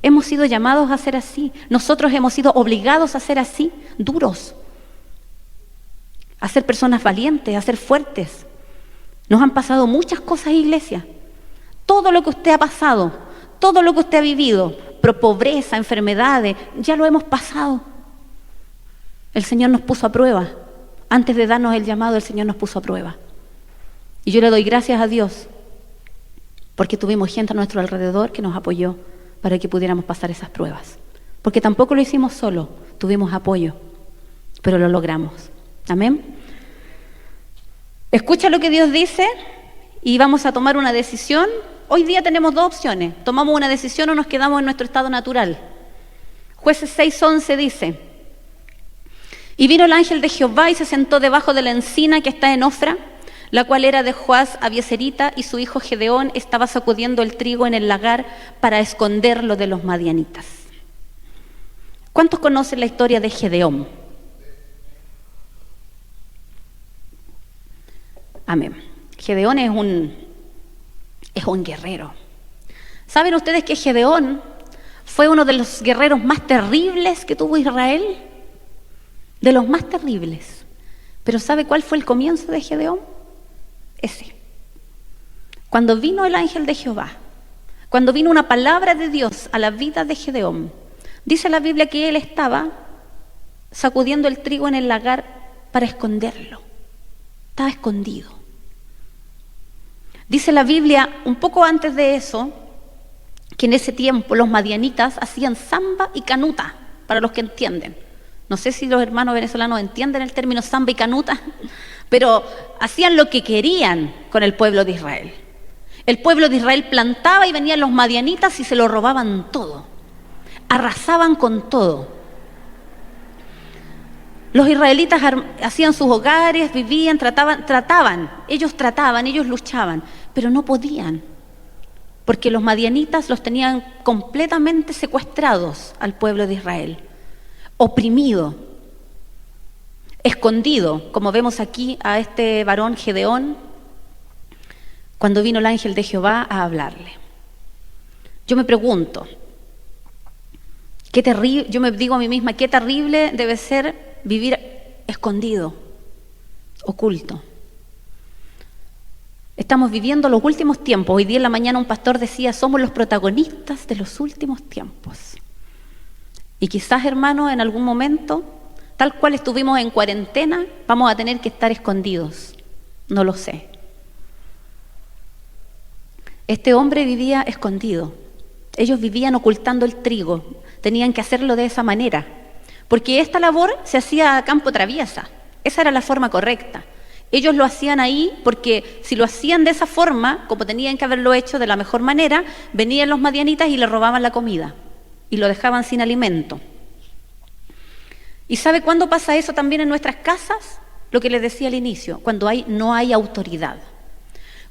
Hemos sido llamados a ser así. Nosotros hemos sido obligados a ser así, duros. A ser personas valientes, a ser fuertes. Nos han pasado muchas cosas, iglesia. Todo lo que usted ha pasado, todo lo que usted ha vivido, pobreza, enfermedades, ya lo hemos pasado. El Señor nos puso a prueba. Antes de darnos el llamado, el Señor nos puso a prueba. Y yo le doy gracias a Dios, porque tuvimos gente a nuestro alrededor que nos apoyó para que pudiéramos pasar esas pruebas. Porque tampoco lo hicimos solo, tuvimos apoyo, pero lo logramos. Amén. Escucha lo que Dios dice y vamos a tomar una decisión. Hoy día tenemos dos opciones. Tomamos una decisión o nos quedamos en nuestro estado natural. Jueces 6:11 dice: y vino el ángel de Jehová y se sentó debajo de la encina que está en Ofra, la cual era de Joás Abieserita, y su hijo Gedeón estaba sacudiendo el trigo en el lagar para esconderlo de los madianitas. ¿Cuántos conocen la historia de Gedeón? Amén. Gedeón es un guerrero. ¿Saben ustedes que Gedeón fue uno de los guerreros más terribles que tuvo Israel? De los más terribles. Pero ¿sabe cuál fue el comienzo de Gedeón? Ese. Cuando vino el ángel de Jehová, cuando vino una palabra de Dios a la vida de Gedeón, dice la Biblia que él estaba sacudiendo el trigo en el lagar para esconderlo. Estaba escondido. Dice la Biblia, un poco antes de eso, que en ese tiempo los madianitas hacían samba y canuta, para los que entienden. No sé si los hermanos venezolanos entienden el término samba y canuta, pero hacían lo que querían con el pueblo de Israel. El pueblo de Israel plantaba y venían los madianitas y se lo robaban todo. Arrasaban con todo. Los israelitas hacían sus hogares, vivían, ellos luchaban, pero no podían, porque los madianitas los tenían completamente secuestrados al pueblo de Israel, oprimido, escondido, como vemos aquí a este varón Gedeón, cuando vino el ángel de Jehová a hablarle. Yo me pregunto, qué terrible, yo me digo a mí misma, qué terrible debe ser vivir escondido, oculto. Estamos viviendo los últimos tiempos. Hoy día en la mañana un pastor decía, somos los protagonistas de los últimos tiempos. Y quizás, hermano, en algún momento, tal cual estuvimos en cuarentena, vamos a tener que estar escondidos. No lo sé. Este hombre vivía escondido. Ellos vivían ocultando el trigo. Tenían que hacerlo de esa manera. porque esta labor se hacía a campo traviesa. Esa era la forma correcta. Ellos lo hacían ahí porque si lo hacían de esa forma, como tenían que haberlo hecho de la mejor manera, venían los madianitas y le robaban la comida y lo dejaban sin alimento. ¿Y sabe cuándo pasa eso también en nuestras casas? Lo que les decía al inicio, cuando no hay autoridad.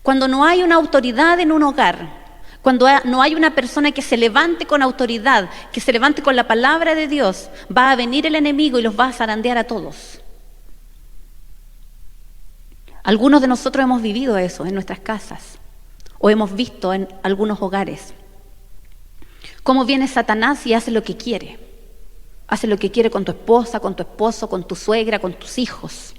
Cuando no hay una autoridad en un hogar, cuando no hay una persona que se levante con autoridad, que se levante con la palabra de Dios, va a venir el enemigo y los va a zarandear a todos. Algunos de nosotros hemos vivido eso en nuestras casas o hemos visto en algunos hogares. Cómo viene Satanás y hace lo que quiere. Hace lo que quiere con tu esposa, con tu esposo, con tu suegra, con tus hijos,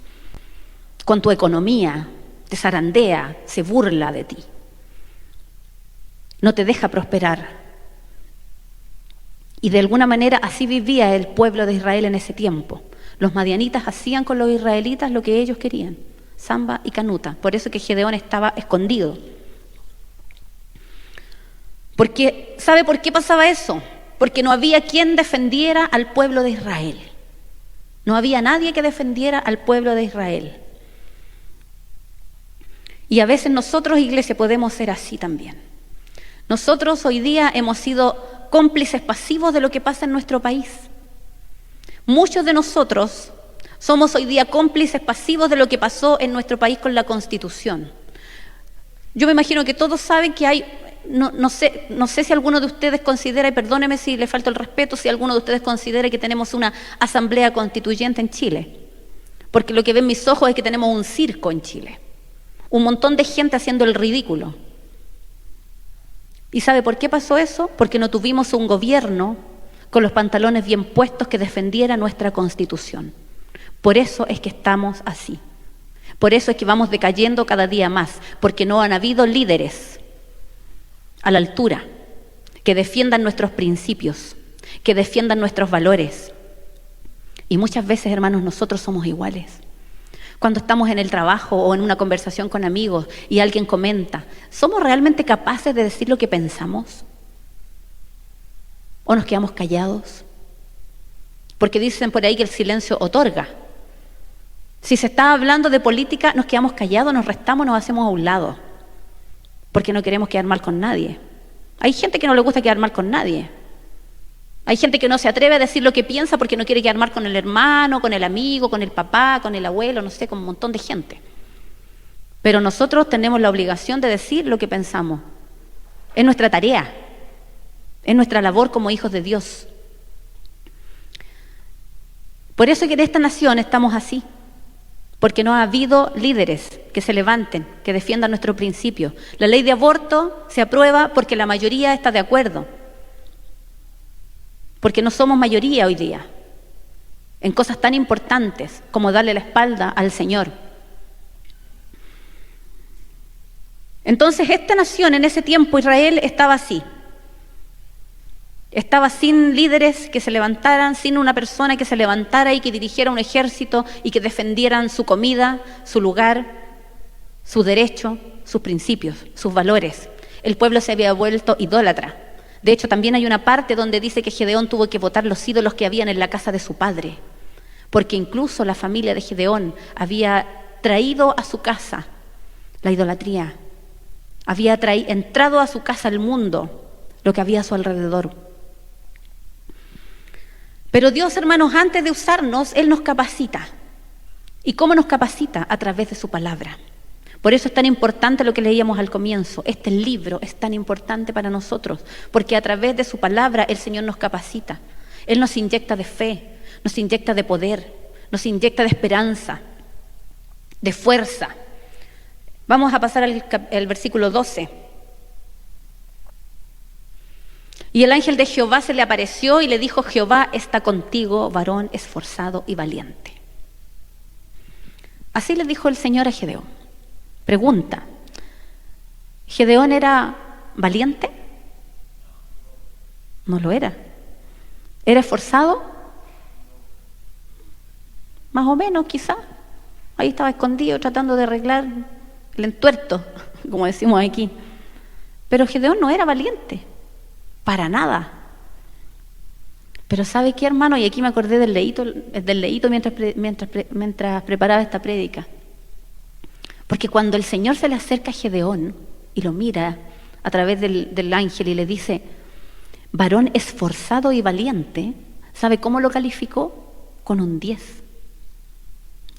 con tu economía. Te zarandea, se burla de ti. No te deja prosperar. Y de alguna manera así vivía el pueblo de Israel en ese tiempo. Los madianitas hacían con los israelitas lo que ellos querían. Zamba y canuta. Por eso que Gedeón estaba escondido. Porque, ¿sabe por qué pasaba eso? Porque no había quien defendiera al pueblo de Israel. No había nadie que defendiera al pueblo de Israel. Y a veces nosotros, iglesia, podemos ser así también. Nosotros hoy día hemos sido cómplices pasivos de lo que pasa en nuestro país. Muchos de nosotros somos hoy día cómplices pasivos de lo que pasó en nuestro país con la Constitución. Yo me imagino que todos saben que hay, no sé si alguno de ustedes considera, y perdóneme si le falta el respeto, si alguno de ustedes considera que tenemos una asamblea constituyente en Chile. Porque lo que ven mis ojos es que tenemos un circo en Chile. Un montón de gente haciendo el ridículo. ¿Y sabe por qué pasó eso? Porque no tuvimos un gobierno con los pantalones bien puestos que defendiera nuestra Constitución. Por eso es que estamos así. Por eso es que vamos decayendo cada día más, porque no han habido líderes a la altura que defiendan nuestros principios, que defiendan nuestros valores. Y muchas veces, hermanos, nosotros somos iguales. Cuando estamos en el trabajo o en una conversación con amigos y alguien comenta, ¿somos realmente capaces de decir lo que pensamos? ¿O nos quedamos callados? Porque dicen por ahí que el silencio otorga. Si se está hablando de política, nos quedamos callados, nos restamos, nos hacemos a un lado, porque no queremos quedar mal con nadie. Hay gente que no le gusta quedar mal con nadie. Hay gente que no se atreve a decir lo que piensa porque no quiere quedar mal con el hermano, con el amigo, con el papá, con el abuelo, no sé, con un montón de gente. Pero nosotros tenemos la obligación de decir lo que pensamos. Es nuestra tarea, es nuestra labor como hijos de Dios. Por eso es que en esta nación estamos así. Porque no ha habido líderes que se levanten, que defiendan nuestros principios. La ley de aborto se aprueba porque la mayoría está de acuerdo. Porque no somos mayoría hoy día en cosas tan importantes como darle la espalda al Señor. Entonces esta nación en ese tiempo, Israel, estaba así. Estaba sin líderes que se levantaran, sin una persona que se levantara y que dirigiera un ejército y que defendieran su comida, su lugar, su derecho, sus principios, sus valores. El pueblo se había vuelto idólatra. De hecho, también hay una parte donde dice que Gedeón tuvo que botar los ídolos que habían en la casa de su padre, porque incluso la familia de Gedeón había traído a su casa la idolatría, había entrado a su casa el mundo, lo que había a su alrededor. Pero Dios, hermanos, antes de usarnos, Él nos capacita. ¿Y cómo nos capacita? A través de su palabra. Por eso es tan importante lo que leíamos al comienzo. Este libro es tan importante para nosotros, porque a través de su palabra el Señor nos capacita. Él nos inyecta de fe, nos inyecta de poder, nos inyecta de esperanza, de fuerza. Vamos a pasar al versículo 12. Y el ángel de Jehová se le apareció y le dijo: Jehová está contigo, varón esforzado y valiente. Así le dijo el Señor a Gedeón. Pregunta: ¿Gedeón era valiente? No lo era. ¿Era esforzado? Más o menos, quizá. Ahí estaba escondido tratando de arreglar el entuerto, como decimos aquí. Pero Gedeón no era valiente. Para nada. Pero ¿sabe qué, hermano? Y aquí me acordé del leíto mientras preparaba esta prédica. Porque cuando el Señor se le acerca a Gedeón y lo mira a través del ángel y le dice, varón esforzado y valiente, ¿sabe cómo lo calificó? Con un 10.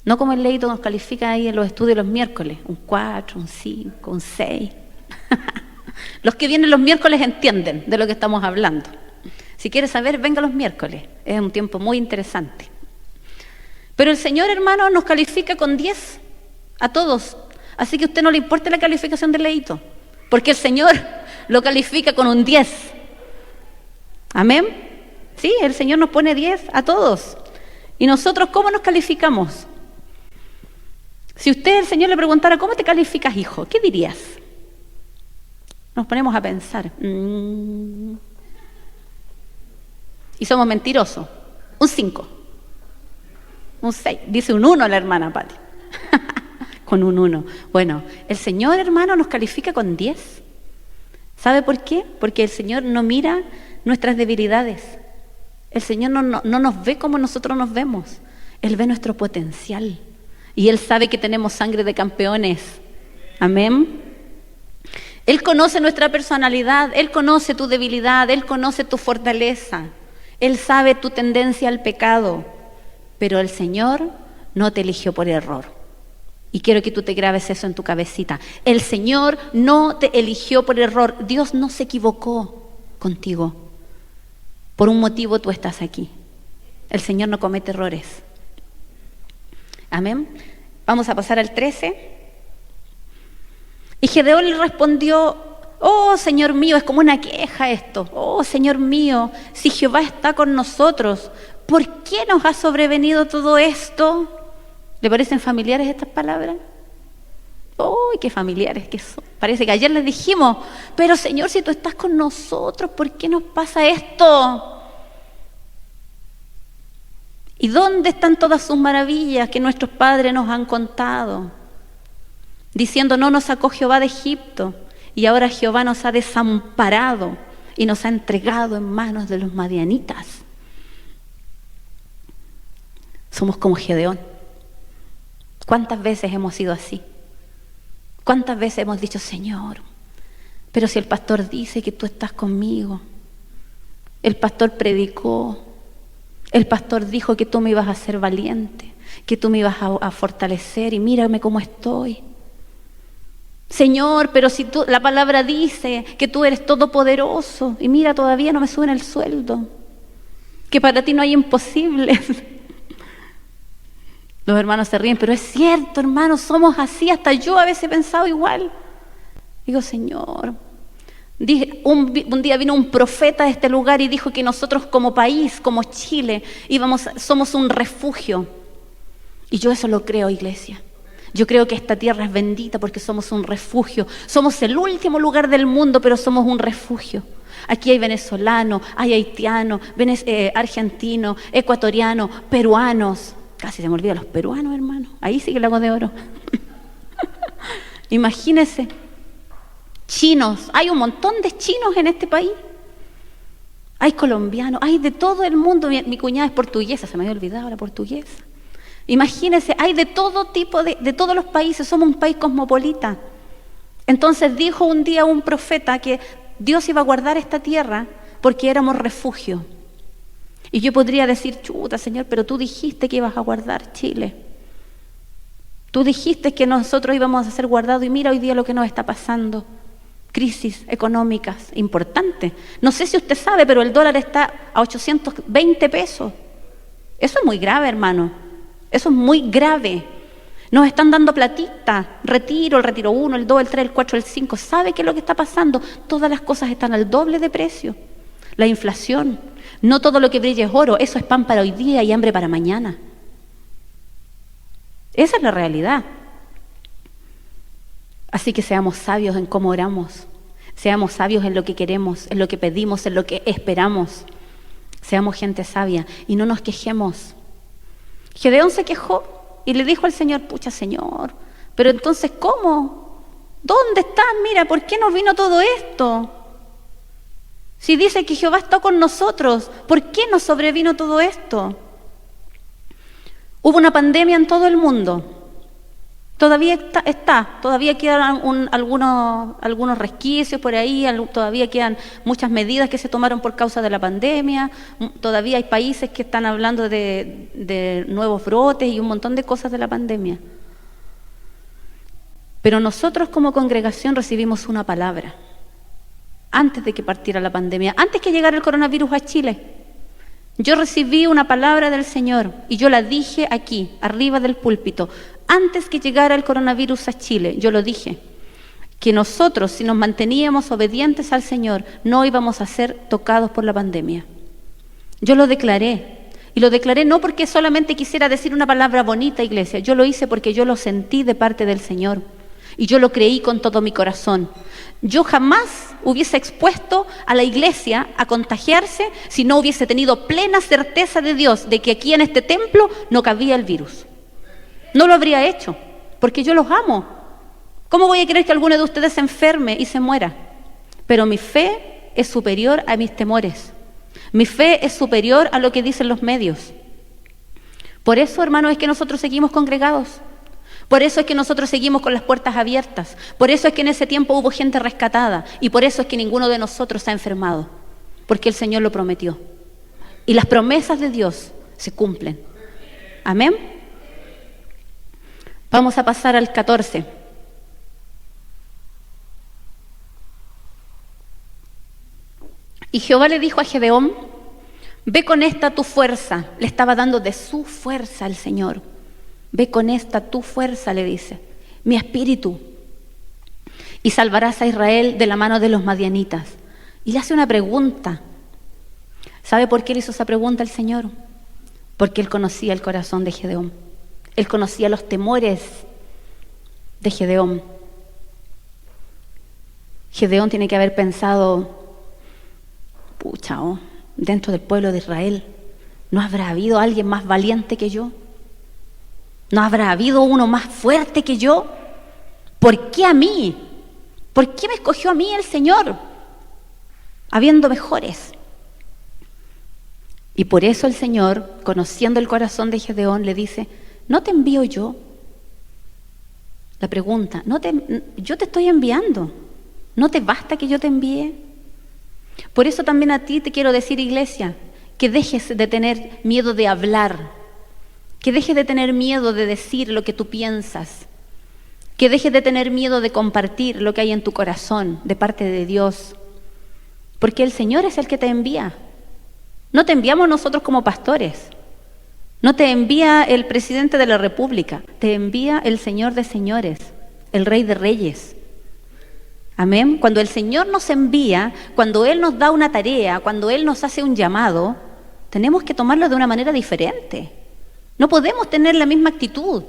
No como el leíto nos califica ahí en los estudios los miércoles, un 4, un 5, un 6. Los que vienen los miércoles entienden de lo que estamos hablando. Si quiere saber, venga los miércoles. Es un tiempo muy interesante. Pero el Señor, hermano, nos califica con 10 a todos. Así que a usted no le importa la calificación del leíto, porque el Señor lo califica con un 10. ¿Amén? Sí, el Señor nos pone 10 a todos. ¿Y nosotros cómo nos calificamos? Si usted, el Señor, le preguntara, ¿cómo te calificas, hijo? ¿Qué dirías? Nos ponemos a pensar. Y somos mentirosos. Un 5. Un 6. Dice un 1 la hermana Pati. Con un 1. Bueno, el Señor, hermano, nos califica con 10. ¿Sabe por qué? Porque el Señor no mira nuestras debilidades. El Señor no nos ve como nosotros nos vemos. Él ve nuestro potencial. Y Él sabe que tenemos sangre de campeones. Amén. Él conoce nuestra personalidad, Él conoce tu debilidad, Él conoce tu fortaleza. Él sabe tu tendencia al pecado. Pero el Señor no te eligió por error. Y quiero que tú te grabes eso en tu cabecita. El Señor no te eligió por error. Dios no se equivocó contigo. Por un motivo tú estás aquí. El Señor no comete errores. Amén. Vamos a pasar al 13. Y Gedeón le respondió, oh Señor mío, es como una queja esto. Oh Señor mío, si Jehová está con nosotros, ¿por qué nos ha sobrevenido todo esto? ¿Le parecen familiares estas palabras? ¡Uy, qué familiares que son! Parece que ayer les dijimos, pero Señor, si tú estás con nosotros, ¿por qué nos pasa esto? ¿Y dónde están todas sus maravillas que nuestros padres nos han contado? Diciendo, no nos sacó Jehová de Egipto, y ahora Jehová nos ha desamparado y nos ha entregado en manos de los madianitas. Somos como Gedeón. ¿Cuántas veces hemos sido así? ¿Cuántas veces hemos dicho, Señor, pero si el pastor dice que tú estás conmigo, el pastor predicó, el pastor dijo que tú me ibas a hacer valiente, que tú me ibas a fortalecer y mírame cómo estoy. Señor, pero si la palabra dice que tú eres todopoderoso y mira, todavía no me suben el sueldo, que para ti no hay imposibles. Los hermanos se ríen, pero es cierto, hermanos, somos así. Hasta yo a veces he pensado igual. Digo, Señor, un día vino un profeta a este lugar y dijo que nosotros como país, como Chile, somos un refugio. Y yo eso lo creo, iglesia. Yo creo que esta tierra es bendita porque somos un refugio. Somos el último lugar del mundo, pero somos un refugio. Aquí hay venezolanos, hay haitianos, argentinos, ecuatorianos, peruanos. Casi se me olvida los peruanos, hermano. Ahí sí que lo hago de oro. Imagínense. Chinos. Hay un montón de chinos en este país. Hay colombianos. Hay de todo el mundo. Mi cuñada es portuguesa. Se me había olvidado la portuguesa. Imagínense. Hay de todo tipo, de todos los países. Somos un país cosmopolita. Entonces dijo un día un profeta que Dios iba a guardar esta tierra porque éramos refugio. Y yo podría decir, chuta, Señor, pero tú dijiste que ibas a guardar Chile. Tú dijiste que nosotros íbamos a ser guardados y mira hoy día lo que nos está pasando. Crisis económicas importantes. No sé si usted sabe, pero el dólar está a 820 pesos. Eso es muy grave, hermano. Eso es muy grave. Nos están dando platita, el retiro 1, el 2, el 3, el 4, el 5. ¿Sabe qué es lo que está pasando? Todas las cosas están al doble de precio. La inflación. No todo lo que brilla es oro, eso es pan para hoy día y hambre para mañana. Esa es la realidad. Así que seamos sabios en cómo oramos, seamos sabios en lo que queremos, en lo que pedimos, en lo que esperamos. Seamos gente sabia y no nos quejemos. Gedeón se quejó y le dijo al Señor, pucha Señor, pero entonces ¿cómo? ¿Dónde estás? Mira, ¿por qué nos vino todo esto? Si dice que Jehová está con nosotros, ¿por qué nos sobrevino todo esto? Hubo una pandemia en todo el mundo. Todavía todavía quedan algunos resquicios por ahí, todavía quedan muchas medidas que se tomaron por causa de la pandemia, todavía hay países que están hablando de nuevos brotes y un montón de cosas de la pandemia. Pero nosotros como congregación recibimos una palabra antes de que partiera la pandemia, antes que llegara el coronavirus a Chile. Yo recibí una palabra del Señor y yo la dije aquí, arriba del púlpito, antes que llegara el coronavirus a Chile. Yo lo dije, que nosotros, si nos manteníamos obedientes al Señor, no íbamos a ser tocados por la pandemia. Yo lo declaré, y lo declaré no porque solamente quisiera decir una palabra bonita, iglesia, yo lo hice porque yo lo sentí de parte del Señor, y yo lo creí con todo mi corazón. Yo jamás hubiese expuesto a la iglesia a contagiarse si no hubiese tenido plena certeza de Dios de que aquí en este templo no cabía el virus. No lo habría hecho, porque yo los amo. ¿Cómo voy a querer que alguno de ustedes se enferme y se muera? Pero mi fe es superior a mis temores. Mi fe es superior a lo que dicen los medios. Por eso, hermanos, es que nosotros seguimos congregados. Por eso es que nosotros seguimos con las puertas abiertas. Por eso es que en ese tiempo hubo gente rescatada. Y por eso es que ninguno de nosotros se ha enfermado. Porque el Señor lo prometió. Y las promesas de Dios se cumplen. Amén. Vamos a pasar al 14. Y Jehová le dijo a Gedeón, ve con esta tu fuerza. Le estaba dando de su fuerza al Señor. Ve con esta tu fuerza, le dice, mi espíritu, y salvarás a Israel de la mano de los madianitas. Y le hace una pregunta. ¿Sabe por qué le hizo esa pregunta al Señor? Porque él conocía el corazón de Gedeón. Él conocía los temores de Gedeón. Gedeón tiene que haber pensado, pucha, dentro del pueblo de Israel, ¿no habrá habido alguien más valiente que yo? ¿No habrá habido uno más fuerte que yo? ¿Por qué a mí? ¿Por qué me escogió a mí el Señor? Habiendo mejores. Y por eso el Señor, conociendo el corazón de Gedeón, le dice, ¿no te envío yo? La pregunta, yo te estoy enviando. ¿No te basta que yo te envíe? Por eso también a ti te quiero decir, iglesia, que dejes de tener miedo de hablar. Que dejes de tener miedo de decir lo que tú piensas. Que dejes de tener miedo de compartir lo que hay en tu corazón de parte de Dios. Porque el Señor es el que te envía. No te enviamos nosotros como pastores. No te envía el presidente de la República. Te envía el Señor de señores, el Rey de reyes. Amén. Cuando el Señor nos envía, cuando Él nos da una tarea, cuando Él nos hace un llamado, tenemos que tomarlo de una manera diferente. No podemos tener la misma actitud.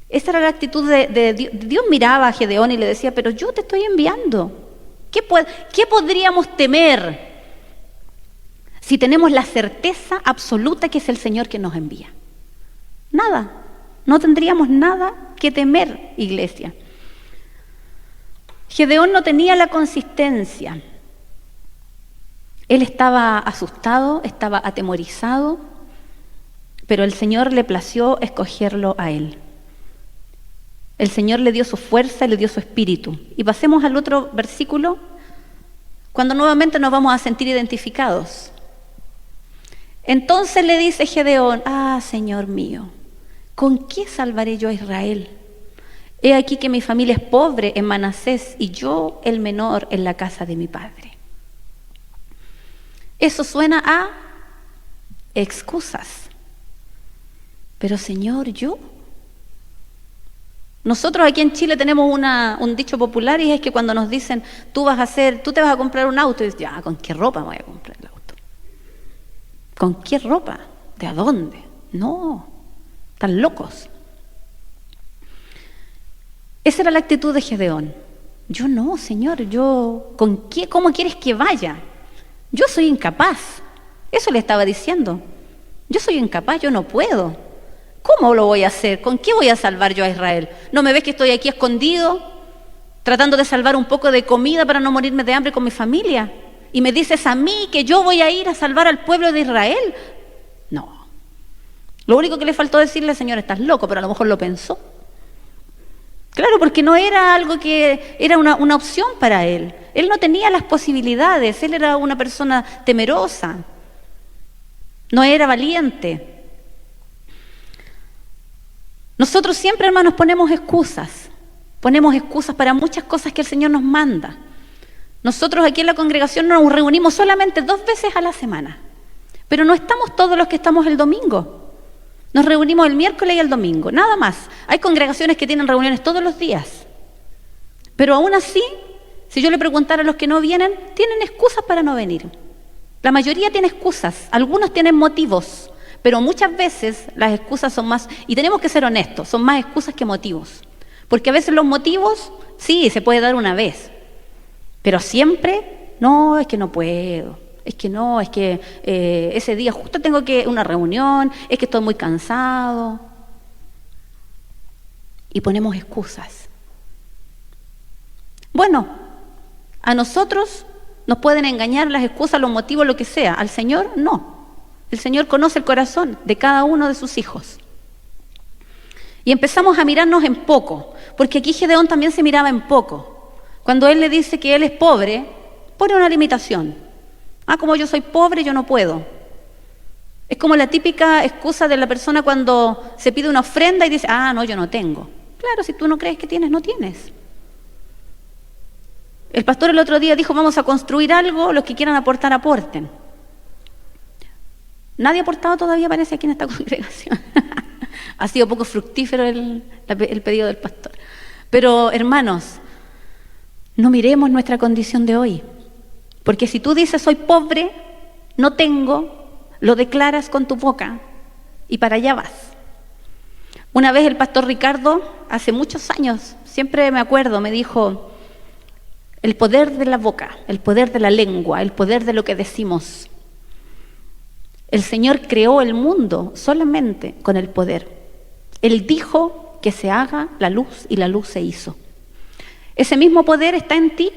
Esa era la actitud de Dios. Dios miraba a Gedeón y le decía, pero yo te estoy enviando. ¿Qué podríamos temer si tenemos la certeza absoluta que es el Señor que nos envía? Nada. No tendríamos nada que temer, iglesia. Gedeón no tenía la consistencia. Él estaba asustado, estaba atemorizado, pero el Señor le plació escogerlo a él. El Señor le dio su fuerza, le dio su espíritu. Y pasemos al otro versículo, cuando nuevamente nos vamos a sentir identificados. Entonces le dice Gedeón, Señor mío, ¿con qué salvaré yo a Israel? He aquí que mi familia es pobre en Manasés y yo el menor en la casa de mi padre. Eso suena a excusas. Pero Señor, nosotros aquí en Chile tenemos un dicho popular y es que cuando nos dicen, tú te vas a comprar un auto, y dices, ¿con qué ropa me voy a comprar el auto? ¿Con qué ropa? ¿De a dónde? No, están locos. Esa era la actitud de Gedeón. Yo no, Señor, ¿cómo quieres que vaya? Yo soy incapaz. Eso le estaba diciendo. Yo soy incapaz, yo no puedo. ¿Cómo lo voy a hacer? ¿Con qué voy a salvar yo a Israel? ¿No me ves que estoy aquí escondido, tratando de salvar un poco de comida para no morirme de hambre con mi familia? y me dices a mí que yo voy a ir a salvar al pueblo de Israel. No. Lo único que le faltó decirle, Señor, estás loco, pero a lo mejor lo pensó. Claro, porque no era algo que era una opción para él. Él no tenía las posibilidades, él era una persona temerosa, no era valiente. Nosotros siempre, hermanos, ponemos excusas para muchas cosas que el Señor nos manda. Nosotros aquí en la congregación nos reunimos solamente 2 veces a la semana, pero no estamos todos los que estamos el domingo. Nos reunimos el miércoles y el domingo, nada más. Hay congregaciones que tienen reuniones todos los días, pero aún así, si yo le preguntara a los que no vienen, tienen excusas para no venir. La mayoría tiene excusas, algunos tienen motivos, pero muchas veces las excusas son más, y tenemos que ser honestos, son más excusas que motivos. Porque a veces los motivos, sí, se puede dar una vez, pero siempre, no, es que no puedo. Es que no, es que ese día justo tengo una reunión, es que estoy muy cansado. Y ponemos excusas. Bueno, a nosotros nos pueden engañar las excusas, los motivos, lo que sea. Al Señor, no. El Señor conoce el corazón de cada uno de sus hijos. Y empezamos a mirarnos en poco, porque aquí Gedeón también se miraba en poco. Cuando él le dice que él es pobre, pone una limitación. Como yo soy pobre, yo no puedo. Es como la típica excusa de la persona cuando se pide una ofrenda y dice, no, yo no tengo. Claro, si tú no crees que tienes, no tienes. El pastor el otro día dijo, vamos a construir algo, los que quieran aportar, aporten. Nadie ha aportado todavía, parece, aquí en esta congregación. Ha sido poco fructífero el pedido del pastor. Pero, hermanos, no miremos nuestra condición de hoy. Porque si tú dices, soy pobre, no tengo, lo declaras con tu boca y para allá vas. Una vez el pastor Ricardo, hace muchos años, siempre me acuerdo, me dijo, el poder de la boca, el poder de la lengua, el poder de lo que decimos. El Señor creó el mundo solamente con el poder. Él dijo que se haga la luz y la luz se hizo. Ese mismo poder está en ti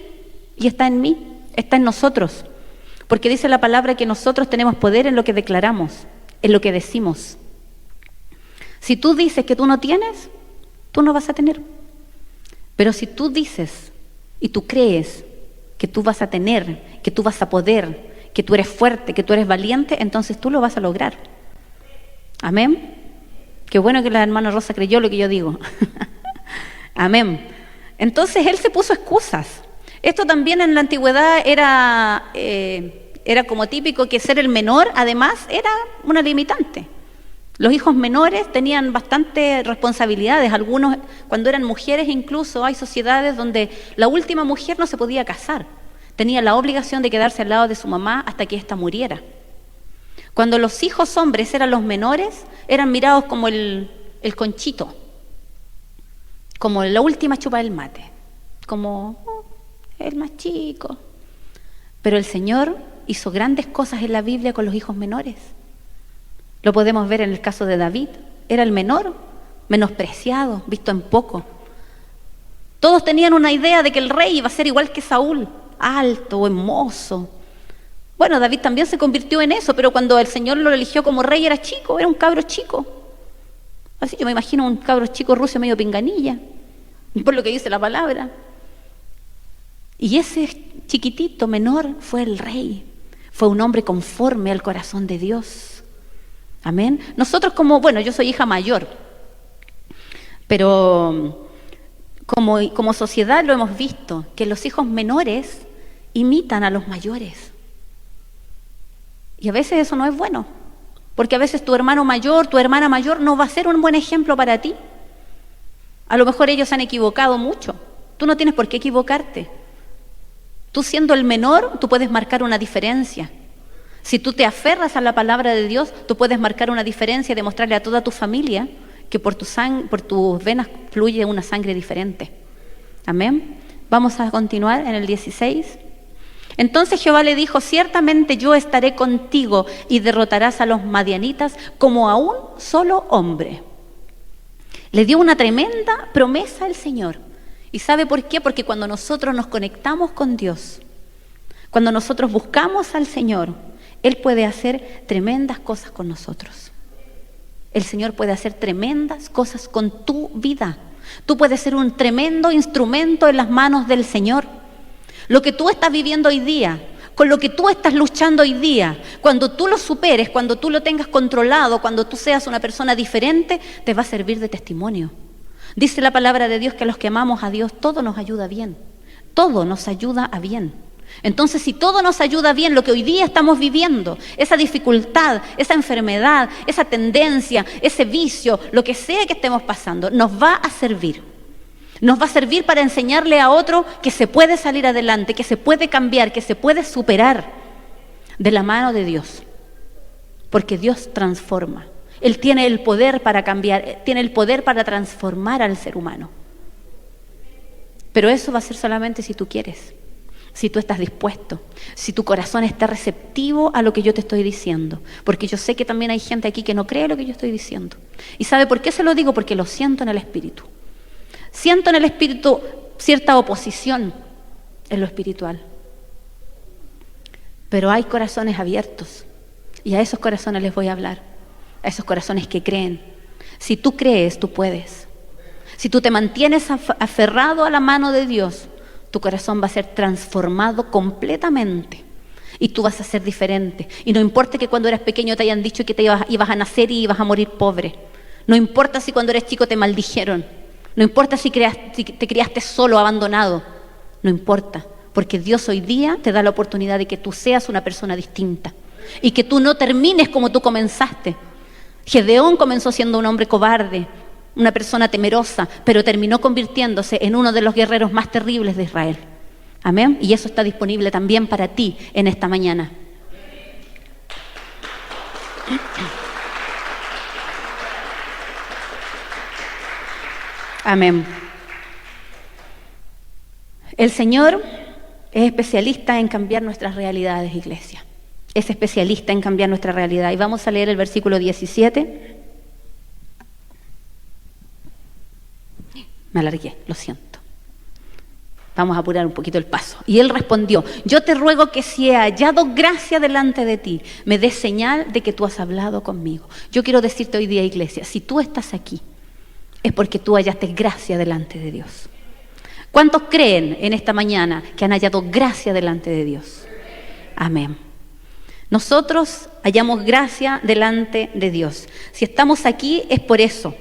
y está en mí. Está en nosotros, porque dice la palabra que nosotros tenemos poder en lo que declaramos, en lo que decimos. Si tú dices que tú no tienes, tú no vas a tener. Pero si tú dices y tú crees que tú vas a tener, que tú vas a poder, que tú eres fuerte, que tú eres valiente, entonces tú lo vas a lograr. Amén. Qué bueno que la hermana Rosa creyó lo que yo digo. Amén. Entonces él se puso excusas. Esto también en la antigüedad era como típico que ser el menor, además, era una limitante. Los hijos menores tenían bastantes responsabilidades. Algunos, cuando eran mujeres incluso, hay sociedades donde la última mujer no se podía casar. Tenía la obligación de quedarse al lado de su mamá hasta que ésta muriera. Cuando los hijos hombres eran los menores, eran mirados como el conchito, como la última chupa del mate, como el más chico. Pero el Señor hizo grandes cosas en la Biblia con los hijos menores. Lo podemos ver en el caso de David. Era el menor, menospreciado, visto en poco. Todos tenían una idea de que el rey iba a ser igual que Saúl, alto, hermoso. Bueno, David también se convirtió en eso, pero cuando el Señor lo eligió como rey era chico, era un cabro chico. Así yo me imagino un cabro chico ruso medio pinganilla, por lo que dice la palabra. Y ese chiquitito menor fue el rey, fue un hombre conforme al corazón de Dios. Amén. Nosotros yo soy hija mayor, pero como sociedad lo hemos visto, que los hijos menores imitan a los mayores. Y a veces eso no es bueno, porque a veces tu hermano mayor, tu hermana mayor no va a ser un buen ejemplo para ti. A lo mejor ellos se han equivocado mucho, tú no tienes por qué equivocarte. Tú siendo el menor, tú puedes marcar una diferencia. Si tú te aferras a la palabra de Dios, tú puedes marcar una diferencia y demostrarle a toda tu familia que por tus venas fluye una sangre diferente. Amén. Vamos a continuar en el 16. Entonces Jehová le dijo, ciertamente yo estaré contigo y derrotarás a los madianitas como a un solo hombre. Le dio una tremenda promesa al Señor. ¿Y sabe por qué? Porque cuando nosotros nos conectamos con Dios, Cuando nosotros buscamos al Señor, Él puede hacer tremendas cosas con nosotros. El Señor puede hacer tremendas cosas con tu vida. Tú puedes ser un tremendo instrumento en las manos del Señor. Lo que tú estás viviendo hoy día, con lo que tú estás luchando hoy día, cuando tú lo superes, cuando tú lo tengas controlado, cuando tú seas una persona diferente, te va a servir de testimonio. Dice la palabra de Dios que a los que amamos a Dios, todo nos ayuda bien. Todo nos ayuda a bien. Entonces, si todo nos ayuda bien, lo que hoy día estamos viviendo, esa dificultad, esa enfermedad, esa tendencia, ese vicio, lo que sea que estemos pasando, nos va a servir. Nos va a servir para enseñarle a otro que se puede salir adelante, que se puede cambiar, que se puede superar de la mano de Dios. Porque Dios transforma. Él tiene el poder para cambiar, tiene el poder para transformar al ser humano. Pero eso va a ser solamente si tú quieres, si tú estás dispuesto, si tu corazón está receptivo a lo que yo te estoy diciendo. Porque yo sé que también hay gente aquí que no cree lo que yo estoy diciendo. ¿Y sabe por qué se lo digo? Porque lo siento en el Espíritu. Siento en el Espíritu cierta oposición en lo espiritual. Pero hay corazones abiertos y a esos corazones les voy a hablar. A esos corazones que creen. Si tú crees, tú puedes. Si tú te mantienes aferrado a la mano de Dios, tu corazón va a ser transformado completamente. Y tú vas a ser diferente. Y no importa que cuando eras pequeño te hayan dicho que ibas a nacer y ibas a morir pobre. No importa si cuando eres chico te maldijeron. No importa si te criaste solo, abandonado. No importa, porque Dios hoy día te da la oportunidad de que tú seas una persona distinta. Y que tú no termines como tú comenzaste. Gedeón comenzó siendo un hombre cobarde, una persona temerosa, pero terminó convirtiéndose en uno de los guerreros más terribles de Israel. Amén. Y eso está disponible también para ti en esta mañana. Amén. El Señor es especialista en cambiar nuestras realidades, iglesia. Es especialista en cambiar nuestra realidad. Y vamos a leer el versículo 17. Me alargué, lo siento. Vamos a apurar un poquito el paso. Y él respondió: yo te ruego que si he hallado gracia delante de ti, me des señal de que tú has hablado conmigo. Yo quiero decirte hoy día, iglesia, si tú estás aquí, es porque tú hallaste gracia delante de Dios. ¿Cuántos creen en esta mañana que han hallado gracia delante de Dios? Amén. Nosotros hallamos gracia delante de Dios. Si estamos aquí es por eso.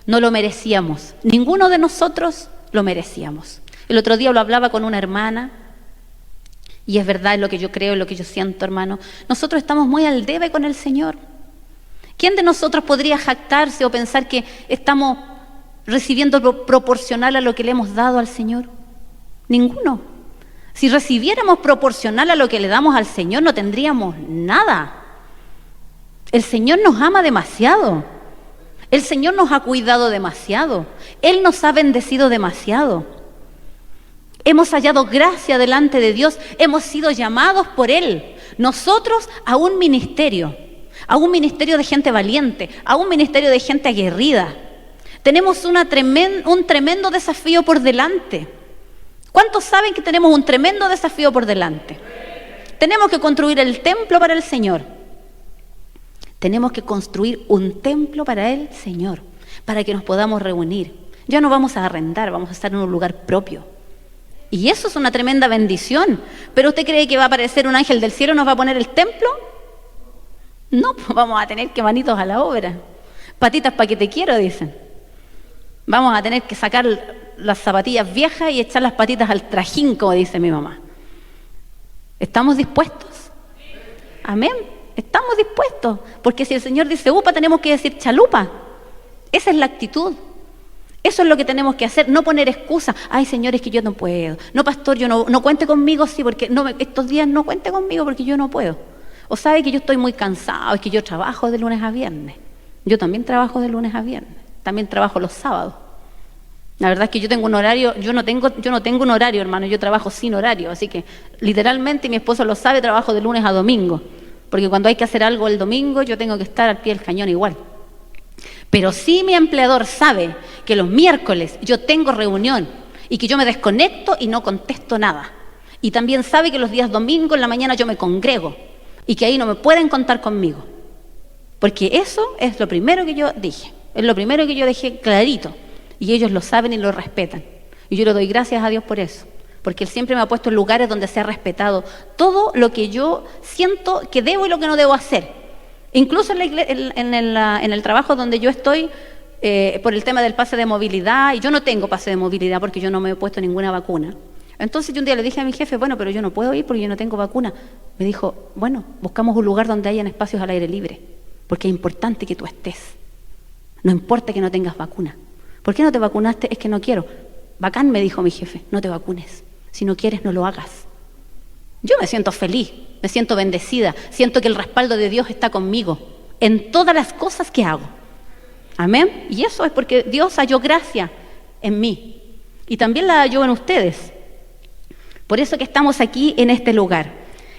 No lo merecíamos. Ninguno de nosotros lo merecíamos. El otro día lo hablaba con una hermana y es verdad, es lo que yo creo, es lo que yo siento, hermano. Nosotros estamos muy al debe con el Señor. ¿Quién de nosotros podría jactarse o pensar que estamos recibiendo lo proporcional a lo que le hemos dado al Señor? Ninguno. Si recibiéramos proporcional a lo que le damos al Señor, no tendríamos nada. El Señor nos ama demasiado. El Señor nos ha cuidado demasiado. Él nos ha bendecido demasiado. Hemos hallado gracia delante de Dios. Hemos sido llamados por Él. Nosotros a un ministerio de gente valiente, a un ministerio de gente aguerrida. Tenemos un tremendo desafío por delante. ¿Cuántos saben que tenemos un tremendo desafío por delante? Tenemos que construir el templo para el Señor. Tenemos que construir un templo para el Señor, para que nos podamos reunir. Ya no vamos a arrendar, vamos a estar en un lugar propio. Y eso es una tremenda bendición. ¿Pero usted cree que va a aparecer un ángel del cielo y nos va a poner el templo? No, pues vamos a tener que manitos a la obra. Patitas para que te quiero, dicen. Vamos a tener que sacar las zapatillas viejas y echar las patitas al trajín, como dice mi mamá. ¿Estamos dispuestos? Amén. Estamos dispuestos. Porque si el Señor dice upa, tenemos que decir chalupa. Esa es la actitud. Eso es lo que tenemos que hacer, no poner excusas. Ay, Señor, es que yo no puedo. No, pastor, yo no cuente conmigo, sí, porque estos días no cuente conmigo porque yo no puedo. O sabe que yo estoy muy cansado, es que yo trabajo de lunes a viernes. Yo también trabajo de lunes a viernes. También trabajo los sábados. La verdad es que yo tengo un horario, yo no tengo un horario, hermano, yo trabajo sin horario. Así que, literalmente, mi esposo lo sabe, trabajo de lunes a domingo. Porque cuando hay que hacer algo el domingo, yo tengo que estar al pie del cañón igual. Pero si mi empleador sabe que los miércoles yo tengo reunión y que yo me desconecto y no contesto nada Y también sabe que los días domingos en la mañana yo me congrego y que ahí no me pueden contar conmigo. Porque eso es lo primero que yo dije, es lo primero que yo dejé clarito. Y ellos lo saben y lo respetan. Y yo le doy gracias a Dios por eso. Porque Él siempre me ha puesto en lugares donde se ha respetado todo lo que yo siento que debo y lo que no debo hacer. Incluso en el trabajo donde yo estoy, por el tema del pase de movilidad, y yo no tengo pase de movilidad porque yo no me he puesto ninguna vacuna. Entonces yo un día le dije a mi jefe, bueno, pero yo no puedo ir porque yo no tengo vacuna. Me dijo, bueno, buscamos un lugar donde hayan espacios al aire libre, porque es importante que tú estés. No importa que no tengas vacuna. ¿Por qué no te vacunaste? Es que no quiero. Bacán, me dijo mi jefe, no te vacunes. Si no quieres, no lo hagas. Yo me siento feliz, me siento bendecida, siento que el respaldo de Dios está conmigo en todas las cosas que hago. Amén. Y eso es porque Dios halló gracia en mí y también la halló en ustedes. Por eso que estamos aquí en este lugar.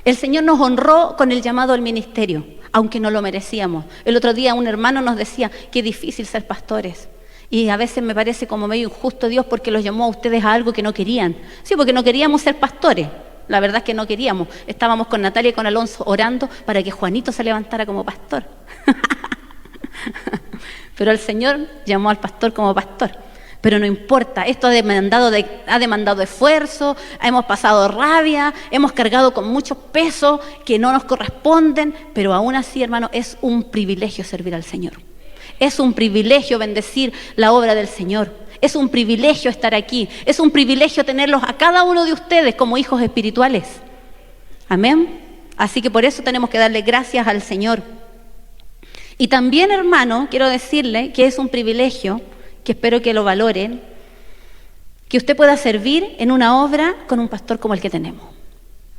El Señor nos honró con el llamado al ministerio, aunque no lo merecíamos. El otro día un hermano nos decía, qué difícil ser pastores. Y a veces me parece como medio injusto Dios porque los llamó a ustedes a algo que no querían. Sí, porque no queríamos ser pastores. La verdad es que no queríamos. Estábamos con Natalia y con Alonso orando para que Juanito se levantara como pastor. Pero el Señor llamó al pastor como pastor. Pero no importa, esto ha demandado esfuerzo, hemos pasado rabia, hemos cargado con muchos pesos que no nos corresponden, pero aún así, hermano, es un privilegio servir al Señor. Es un privilegio bendecir la obra del Señor. Es un privilegio estar aquí. Es un privilegio tenerlos a cada uno de ustedes como hijos espirituales. Amén. Así que por eso tenemos que darle gracias al Señor. Y también, hermano, quiero decirle que es un privilegio, que espero que lo valoren, que usted pueda servir en una obra con un pastor como el que tenemos.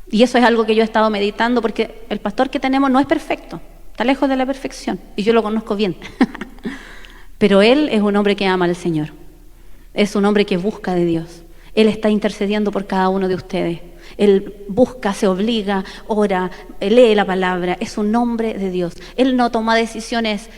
Y eso es algo que yo he estado meditando porque el pastor que tenemos no es perfecto. Está lejos de la perfección y yo lo conozco bien. Pero él es un hombre que ama al Señor. Es un hombre que busca de Dios. Él está intercediendo por cada uno de ustedes. Él busca, se obliga, ora, lee la palabra. Es un hombre de Dios. Él no toma decisiones...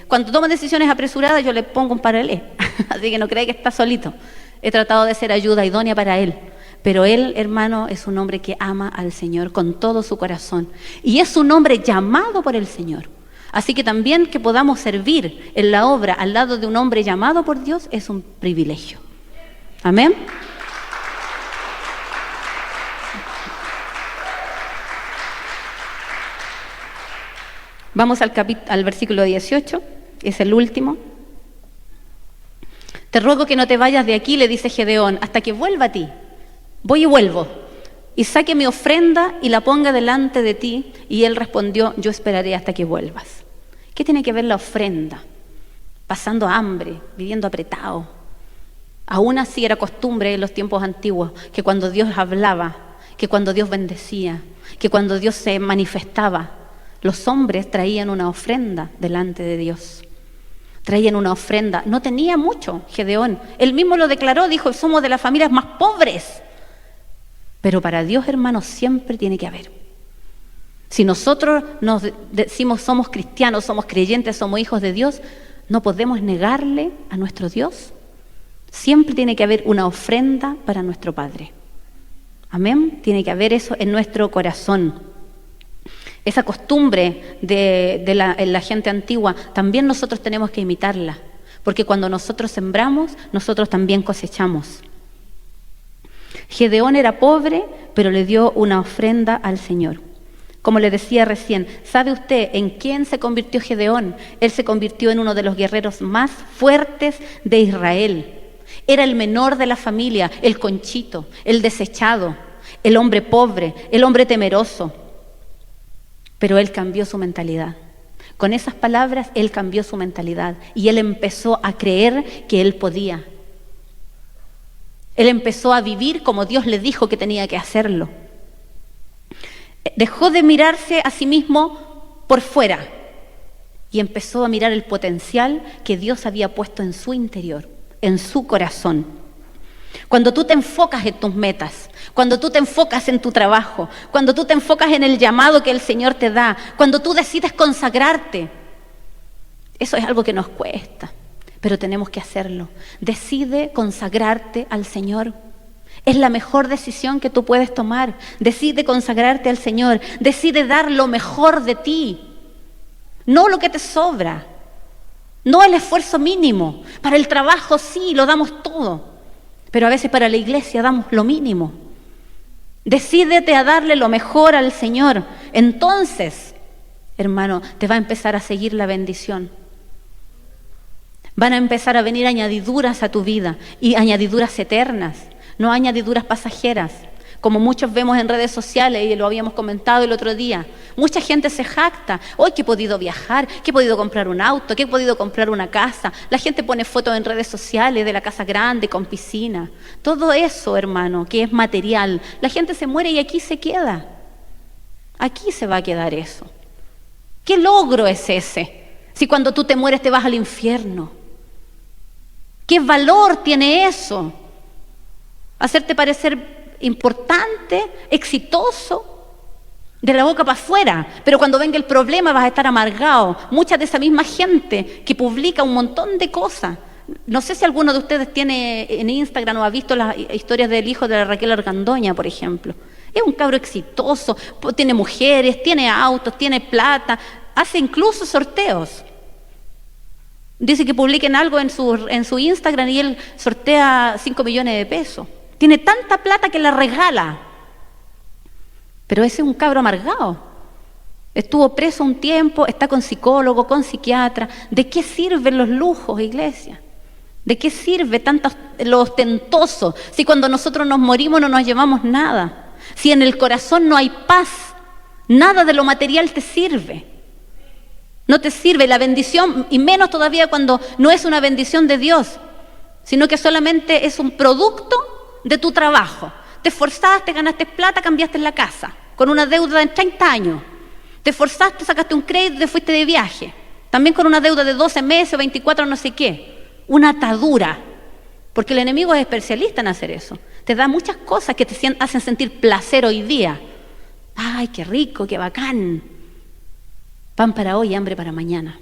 cuando toma decisiones apresuradas yo le pongo un paralelo. Así que no cree que está solito. He tratado de ser ayuda idónea para él. Pero él, hermano, es un hombre que ama al Señor con todo su corazón. Y es un hombre llamado por el Señor. Así que también que podamos servir en la obra al lado de un hombre llamado por Dios es un privilegio. Amén. Vamos al versículo 18, es el último. Te ruego que no te vayas de aquí, le dice Gedeón, hasta que vuelva a ti. Voy y vuelvo, y saque mi ofrenda y la ponga delante de ti. Y él respondió, yo esperaré hasta que vuelvas. ¿Qué tiene que ver la ofrenda? Pasando hambre, viviendo apretado. Aún así era costumbre en los tiempos antiguos que cuando Dios hablaba, que cuando Dios bendecía, que cuando Dios se manifestaba, los hombres traían una ofrenda delante de Dios. Traían una ofrenda. No tenía mucho Gedeón. Él mismo lo declaró, dijo, somos de las familias más pobres. Pero para Dios, hermanos, siempre tiene que haber. Si nosotros nos decimos somos cristianos, somos creyentes, somos hijos de Dios, no podemos negarle a nuestro Dios. Siempre tiene que haber una ofrenda para nuestro Padre. Amén. Tiene que haber eso en nuestro corazón. Esa costumbre en la gente antigua, también nosotros tenemos que imitarla. Porque cuando nosotros sembramos, nosotros también cosechamos. Gedeón era pobre, pero le dio una ofrenda al Señor. Como le decía recién, ¿sabe usted en quién se convirtió Gedeón? Él se convirtió en uno de los guerreros más fuertes de Israel. Era el menor de la familia, el conchito, el desechado, el hombre pobre, el hombre temeroso. Pero él cambió su mentalidad. Con esas palabras, él cambió su mentalidad y él empezó a creer que él podía. Él empezó a vivir como Dios le dijo que tenía que hacerlo. Dejó de mirarse a sí mismo por fuera y empezó a mirar el potencial que Dios había puesto en su interior, en su corazón. Cuando tú te enfocas en tus metas, cuando tú te enfocas en tu trabajo, cuando tú te enfocas en el llamado que el Señor te da, cuando tú decides consagrarte, eso es algo que nos cuesta, pero tenemos que hacerlo. Decide consagrarte al Señor. Es la mejor decisión que tú puedes tomar. Decide consagrarte al Señor. Decide dar lo mejor de ti. No lo que te sobra. No el esfuerzo mínimo. Para el trabajo sí, lo damos todo. Pero a veces para la iglesia damos lo mínimo. Decídete a darle lo mejor al Señor. Entonces, hermano, te va a empezar a seguir la bendición. Van a empezar a venir añadiduras a tu vida, y añadiduras eternas, no añadiduras pasajeras, como muchos vemos en redes sociales, y lo habíamos comentado el otro día. Mucha gente se jacta: hoy que he podido viajar, que he podido comprar un auto, que he podido comprar una casa. La gente pone fotos en redes sociales de la casa grande, con piscina. Todo eso, hermano, que es material, la gente se muere y aquí se queda. Aquí se va a quedar eso. ¿Qué logro es ese? Si cuando tú te mueres te vas al infierno. ¿Qué valor tiene eso? Hacerte parecer importante, exitoso, de la boca para afuera, pero cuando venga el problema vas a estar amargado. Mucha de esa misma gente que publica un montón de cosas. No sé si alguno de ustedes tiene en Instagram o ha visto las historias del hijo de la Raquel Argandoña, por ejemplo. Es un cabro exitoso, tiene mujeres, tiene autos, tiene plata, hace incluso sorteos. Dice que publiquen algo en su Instagram y él sortea 5 millones de pesos. Tiene tanta plata que la regala. Pero ese es un cabro amargado. Estuvo preso un tiempo, está con psicólogo, con psiquiatra. ¿De qué sirven los lujos, iglesia? ¿De qué sirve tanto lo ostentoso? Si cuando nosotros nos morimos no nos llevamos nada. Si en el corazón no hay paz, nada de lo material te sirve. No te sirve la bendición, y menos todavía cuando no es una bendición de Dios, sino que solamente es un producto de tu trabajo. Te esforzaste, ganaste plata, cambiaste la casa, con una deuda de 30 años. Te esforzaste, sacaste un crédito, te fuiste de viaje, también con una deuda de 12 meses o 24, no sé qué. Una atadura, porque el enemigo es especialista en hacer eso. Te da muchas cosas que te hacen sentir placer hoy día. ¡Ay, qué rico, qué bacán! Pan para hoy y hambre para mañana.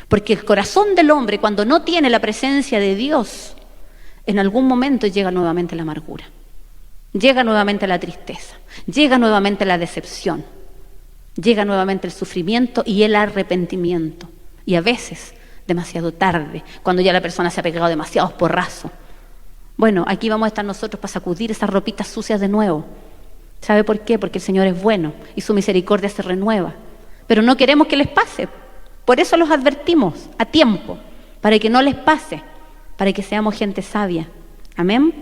Porque el corazón del hombre, cuando no tiene la presencia de Dios, en algún momento llega nuevamente la amargura, llega nuevamente la tristeza, llega nuevamente la decepción, llega nuevamente el sufrimiento y el arrepentimiento. Y a veces demasiado tarde, cuando ya la persona se ha pegado demasiados porrazos. Bueno, aquí vamos a estar nosotros para sacudir esas ropitas sucias de nuevo. ¿Sabe por qué? Porque el Señor es bueno y su misericordia se renueva. Pero no queremos que les pase. Por eso los advertimos a tiempo, para que no les pase, para que seamos gente sabia. Amén.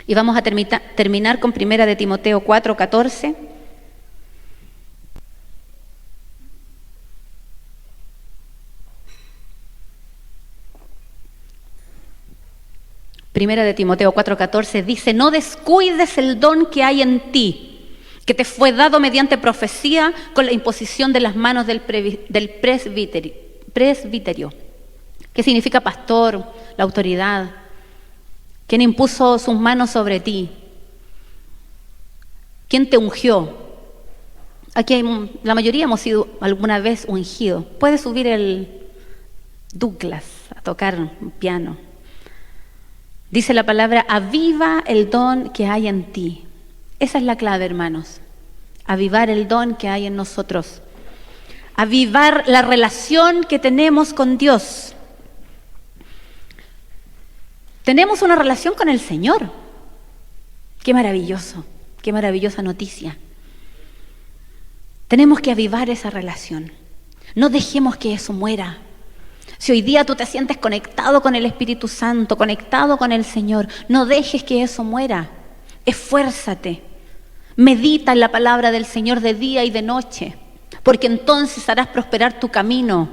Y vamos a terminar con 1 de Timoteo 4:14. Primera de Timoteo 4:14 dice: no descuides el don que hay en ti, que te fue dado mediante profecía con la imposición de las manos del presbiterio, que significa pastor, la autoridad, quien impuso sus manos sobre ti, quien te ungió. Aquí la mayoría hemos sido alguna vez ungidos. Puede subir el Douglas a tocar un piano. Dice la palabra: aviva el don que hay en ti. Esa es la clave, hermanos. Avivar el don que hay en nosotros. Avivar la relación que tenemos con Dios. Tenemos una relación con el Señor. Qué maravilloso, qué maravillosa noticia. Tenemos que avivar esa relación. No dejemos que eso muera. Si hoy día tú te sientes conectado con el Espíritu Santo, conectado con el Señor, no dejes que eso muera. Esfuérzate. Medita en la palabra del Señor de día y de noche, porque entonces harás prosperar tu camino.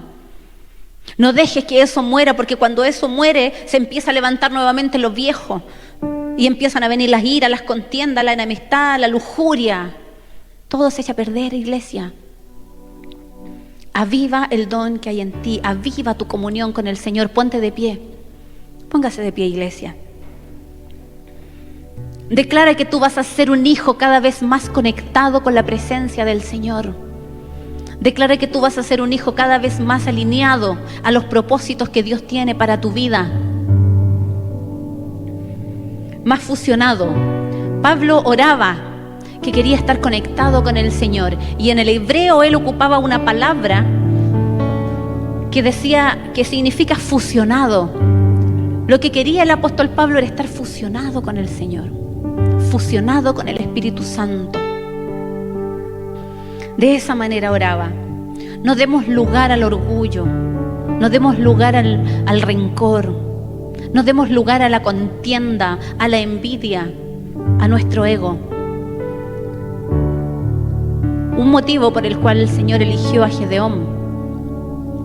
No dejes que eso muera, porque cuando eso muere se empieza a levantar nuevamente lo viejo y empiezan a venir las iras, las contiendas, la enemistad, la lujuria. Todo se echa a perder, iglesia. Aviva el don que hay en ti, aviva tu comunión con el Señor. Ponte de pie, póngase de pie, iglesia. Declara que tú vas a ser un hijo cada vez más conectado con la presencia del Señor. Declara que tú vas a ser un hijo cada vez más alineado a los propósitos que Dios tiene para tu vida. Más fusionado Pablo oraba que quería estar conectado con el Señor, y en el hebreo él ocupaba una palabra que decía, que significa fusionado. Lo que quería el apóstol Pablo era estar fusionado con el Señor, fusionado con el Espíritu Santo. De esa manera oraba. No demos lugar al orgullo, no demos lugar al rencor, no demos lugar a la contienda, a la envidia, a nuestro ego. Un motivo por el cual el Señor eligió a Gedeón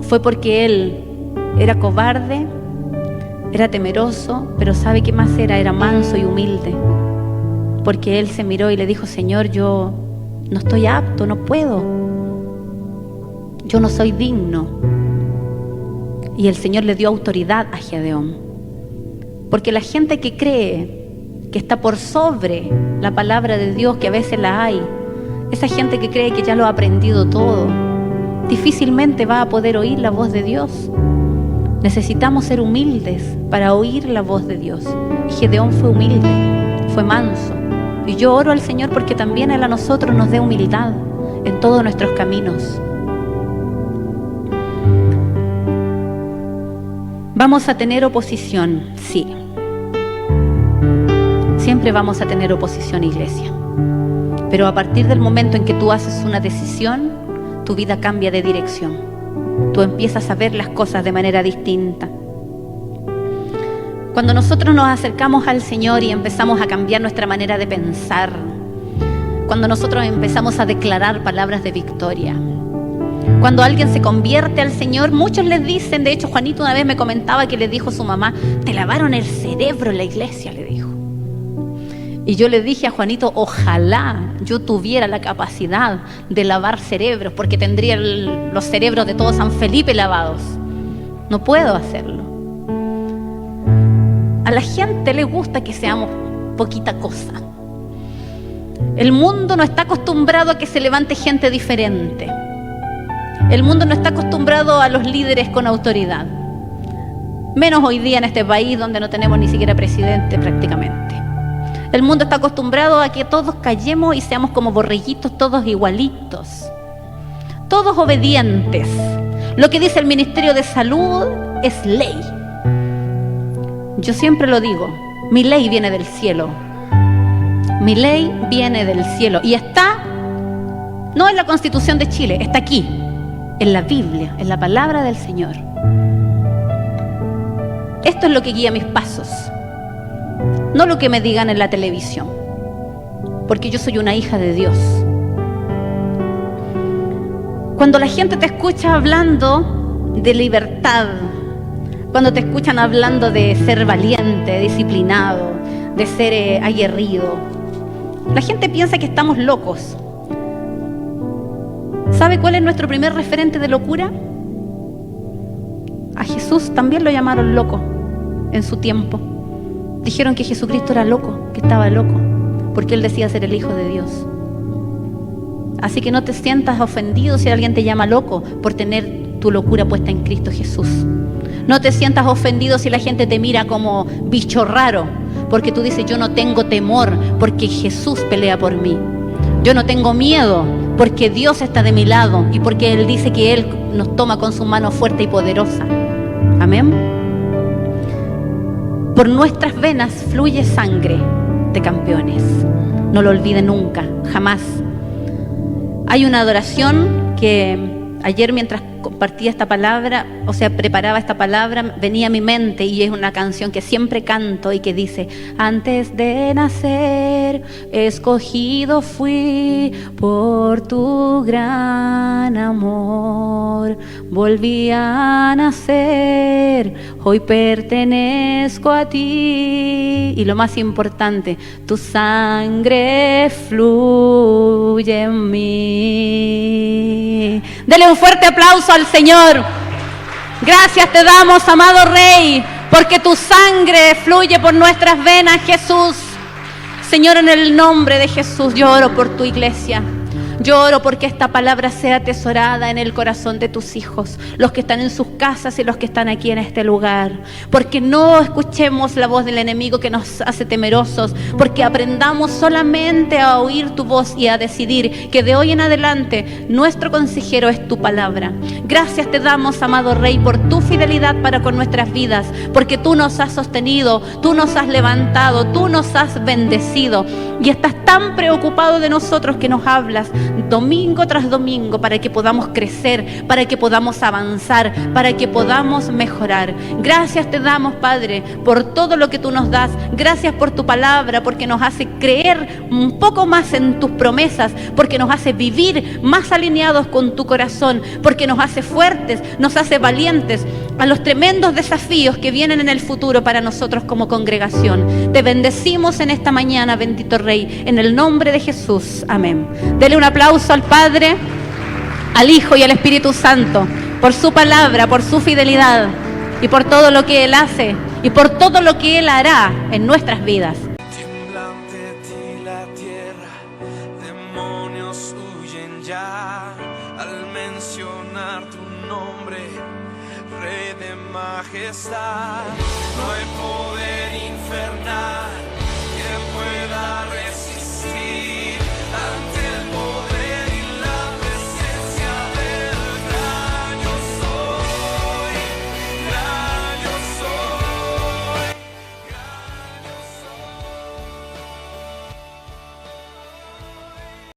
fue porque él era cobarde, era temeroso, pero ¿sabe qué más era? Era manso y humilde. Porque él se miró y le dijo: Señor, yo no estoy apto, no puedo. Yo no soy digno. Y el Señor le dio autoridad a Gedeón. Porque la gente que cree que está por sobre la palabra de Dios, que a veces la hay, esa gente que cree que ya lo ha aprendido todo, difícilmente va a poder oír la voz de Dios. Necesitamos ser humildes para oír la voz de Dios. Gedeón fue humilde, fue manso. Y yo oro al Señor porque también Él a nosotros nos dé humildad en todos nuestros caminos. Vamos a tener oposición, sí. Siempre vamos a tener oposición, iglesia. Pero a partir del momento en que tú haces una decisión, tu vida cambia de dirección. Tú empiezas a ver las cosas de manera distinta. Cuando nosotros nos acercamos al Señor y empezamos a cambiar nuestra manera de pensar, cuando nosotros empezamos a declarar palabras de victoria, cuando alguien se convierte al Señor, muchos les dicen, de hecho Juanito una vez me comentaba que le dijo a su mamá: te lavaron el cerebro en la iglesia, le dijo. Y yo le dije a Juanito: ojalá yo tuviera la capacidad de lavar cerebros, porque tendría los cerebros de todo San Felipe lavados. No puedo hacerlo. A la gente le gusta que seamos poquita cosa. El mundo no está acostumbrado a que se levante gente diferente. El mundo no está acostumbrado a los líderes con autoridad. Menos hoy día en este país donde no tenemos ni siquiera presidente prácticamente. El mundo está acostumbrado a que todos callemos y seamos como borreguitos, todos igualitos, todos obedientes. Lo que dice el Ministerio de Salud es ley. Yo siempre lo digo, mi ley viene del cielo. Mi ley viene del cielo y está, no en la Constitución de Chile, está aquí, en la Biblia, en la palabra del Señor. Esto es lo que guía mis pasos, no lo que me digan en la televisión, porque yo soy una hija de Dios. Cuando la gente te escucha hablando de libertad, cuando te escuchan hablando de ser valiente, disciplinado, de ser aguerrido, la gente piensa que estamos locos. ¿Sabe cuál es nuestro primer referente de locura? A Jesús también lo llamaron loco en su tiempo. Dijeron que Jesucristo era loco, que estaba loco, porque Él decía ser el Hijo de Dios. Así que no te sientas ofendido si alguien te llama loco por tener tu locura puesta en Cristo Jesús. No te sientas ofendido si la gente te mira como bicho raro, porque tú dices: yo no tengo temor, porque Jesús pelea por mí. Yo no tengo miedo, porque Dios está de mi lado y porque Él dice que Él nos toma con su mano fuerte y poderosa. Amén. Por nuestras venas fluye sangre de campeones. No lo olvide nunca, jamás. Hay una adoración que ayer, mientras compartía esta palabra, preparaba esta palabra, venía a mi mente, y es una canción que siempre canto y que dice: antes de nacer, escogido fui por tu gran amor. Volví a nacer, hoy pertenezco a ti. Y lo más importante, tu sangre fluye en mí. Dele un fuerte aplauso al Señor. Gracias te damos, amado Rey, porque tu sangre fluye por nuestras venas, Jesús. Señor, en el nombre de Jesús, yo oro por tu iglesia. Yo oro porque esta palabra sea atesorada en el corazón de tus hijos, los que están en sus casas y los que están aquí en este lugar. Porque no escuchemos la voz del enemigo que nos hace temerosos, porque aprendamos solamente a oír tu voz y a decidir que de hoy en adelante nuestro consejero es tu palabra. Gracias te damos, amado Rey, por tu fidelidad para con nuestras vidas, porque tú nos has sostenido, tú nos has levantado, tú nos has bendecido y estás tan preocupado de nosotros que nos hablas domingo tras domingo para que podamos crecer, para que podamos avanzar, para que podamos mejorar. Gracias te damos, Padre, por todo lo que tú nos das. Gracias por tu palabra, porque nos hace creer un poco más en tus promesas, porque nos hace vivir más alineados con tu corazón, porque nos hace fuertes, nos hace valientes a los tremendos desafíos que vienen en el futuro para nosotros como congregación. Te bendecimos en esta mañana, bendito Rey, en el nombre de Jesús. Amén. Dele un aplauso al Padre, al Hijo y al Espíritu Santo por su palabra, por su fidelidad y por todo lo que Él hace y por todo lo que Él hará en nuestras vidas. Temblante ti la tierra, demonios huyen ya al mencionar tu nombre, Rey de majestad. No hay poder infernal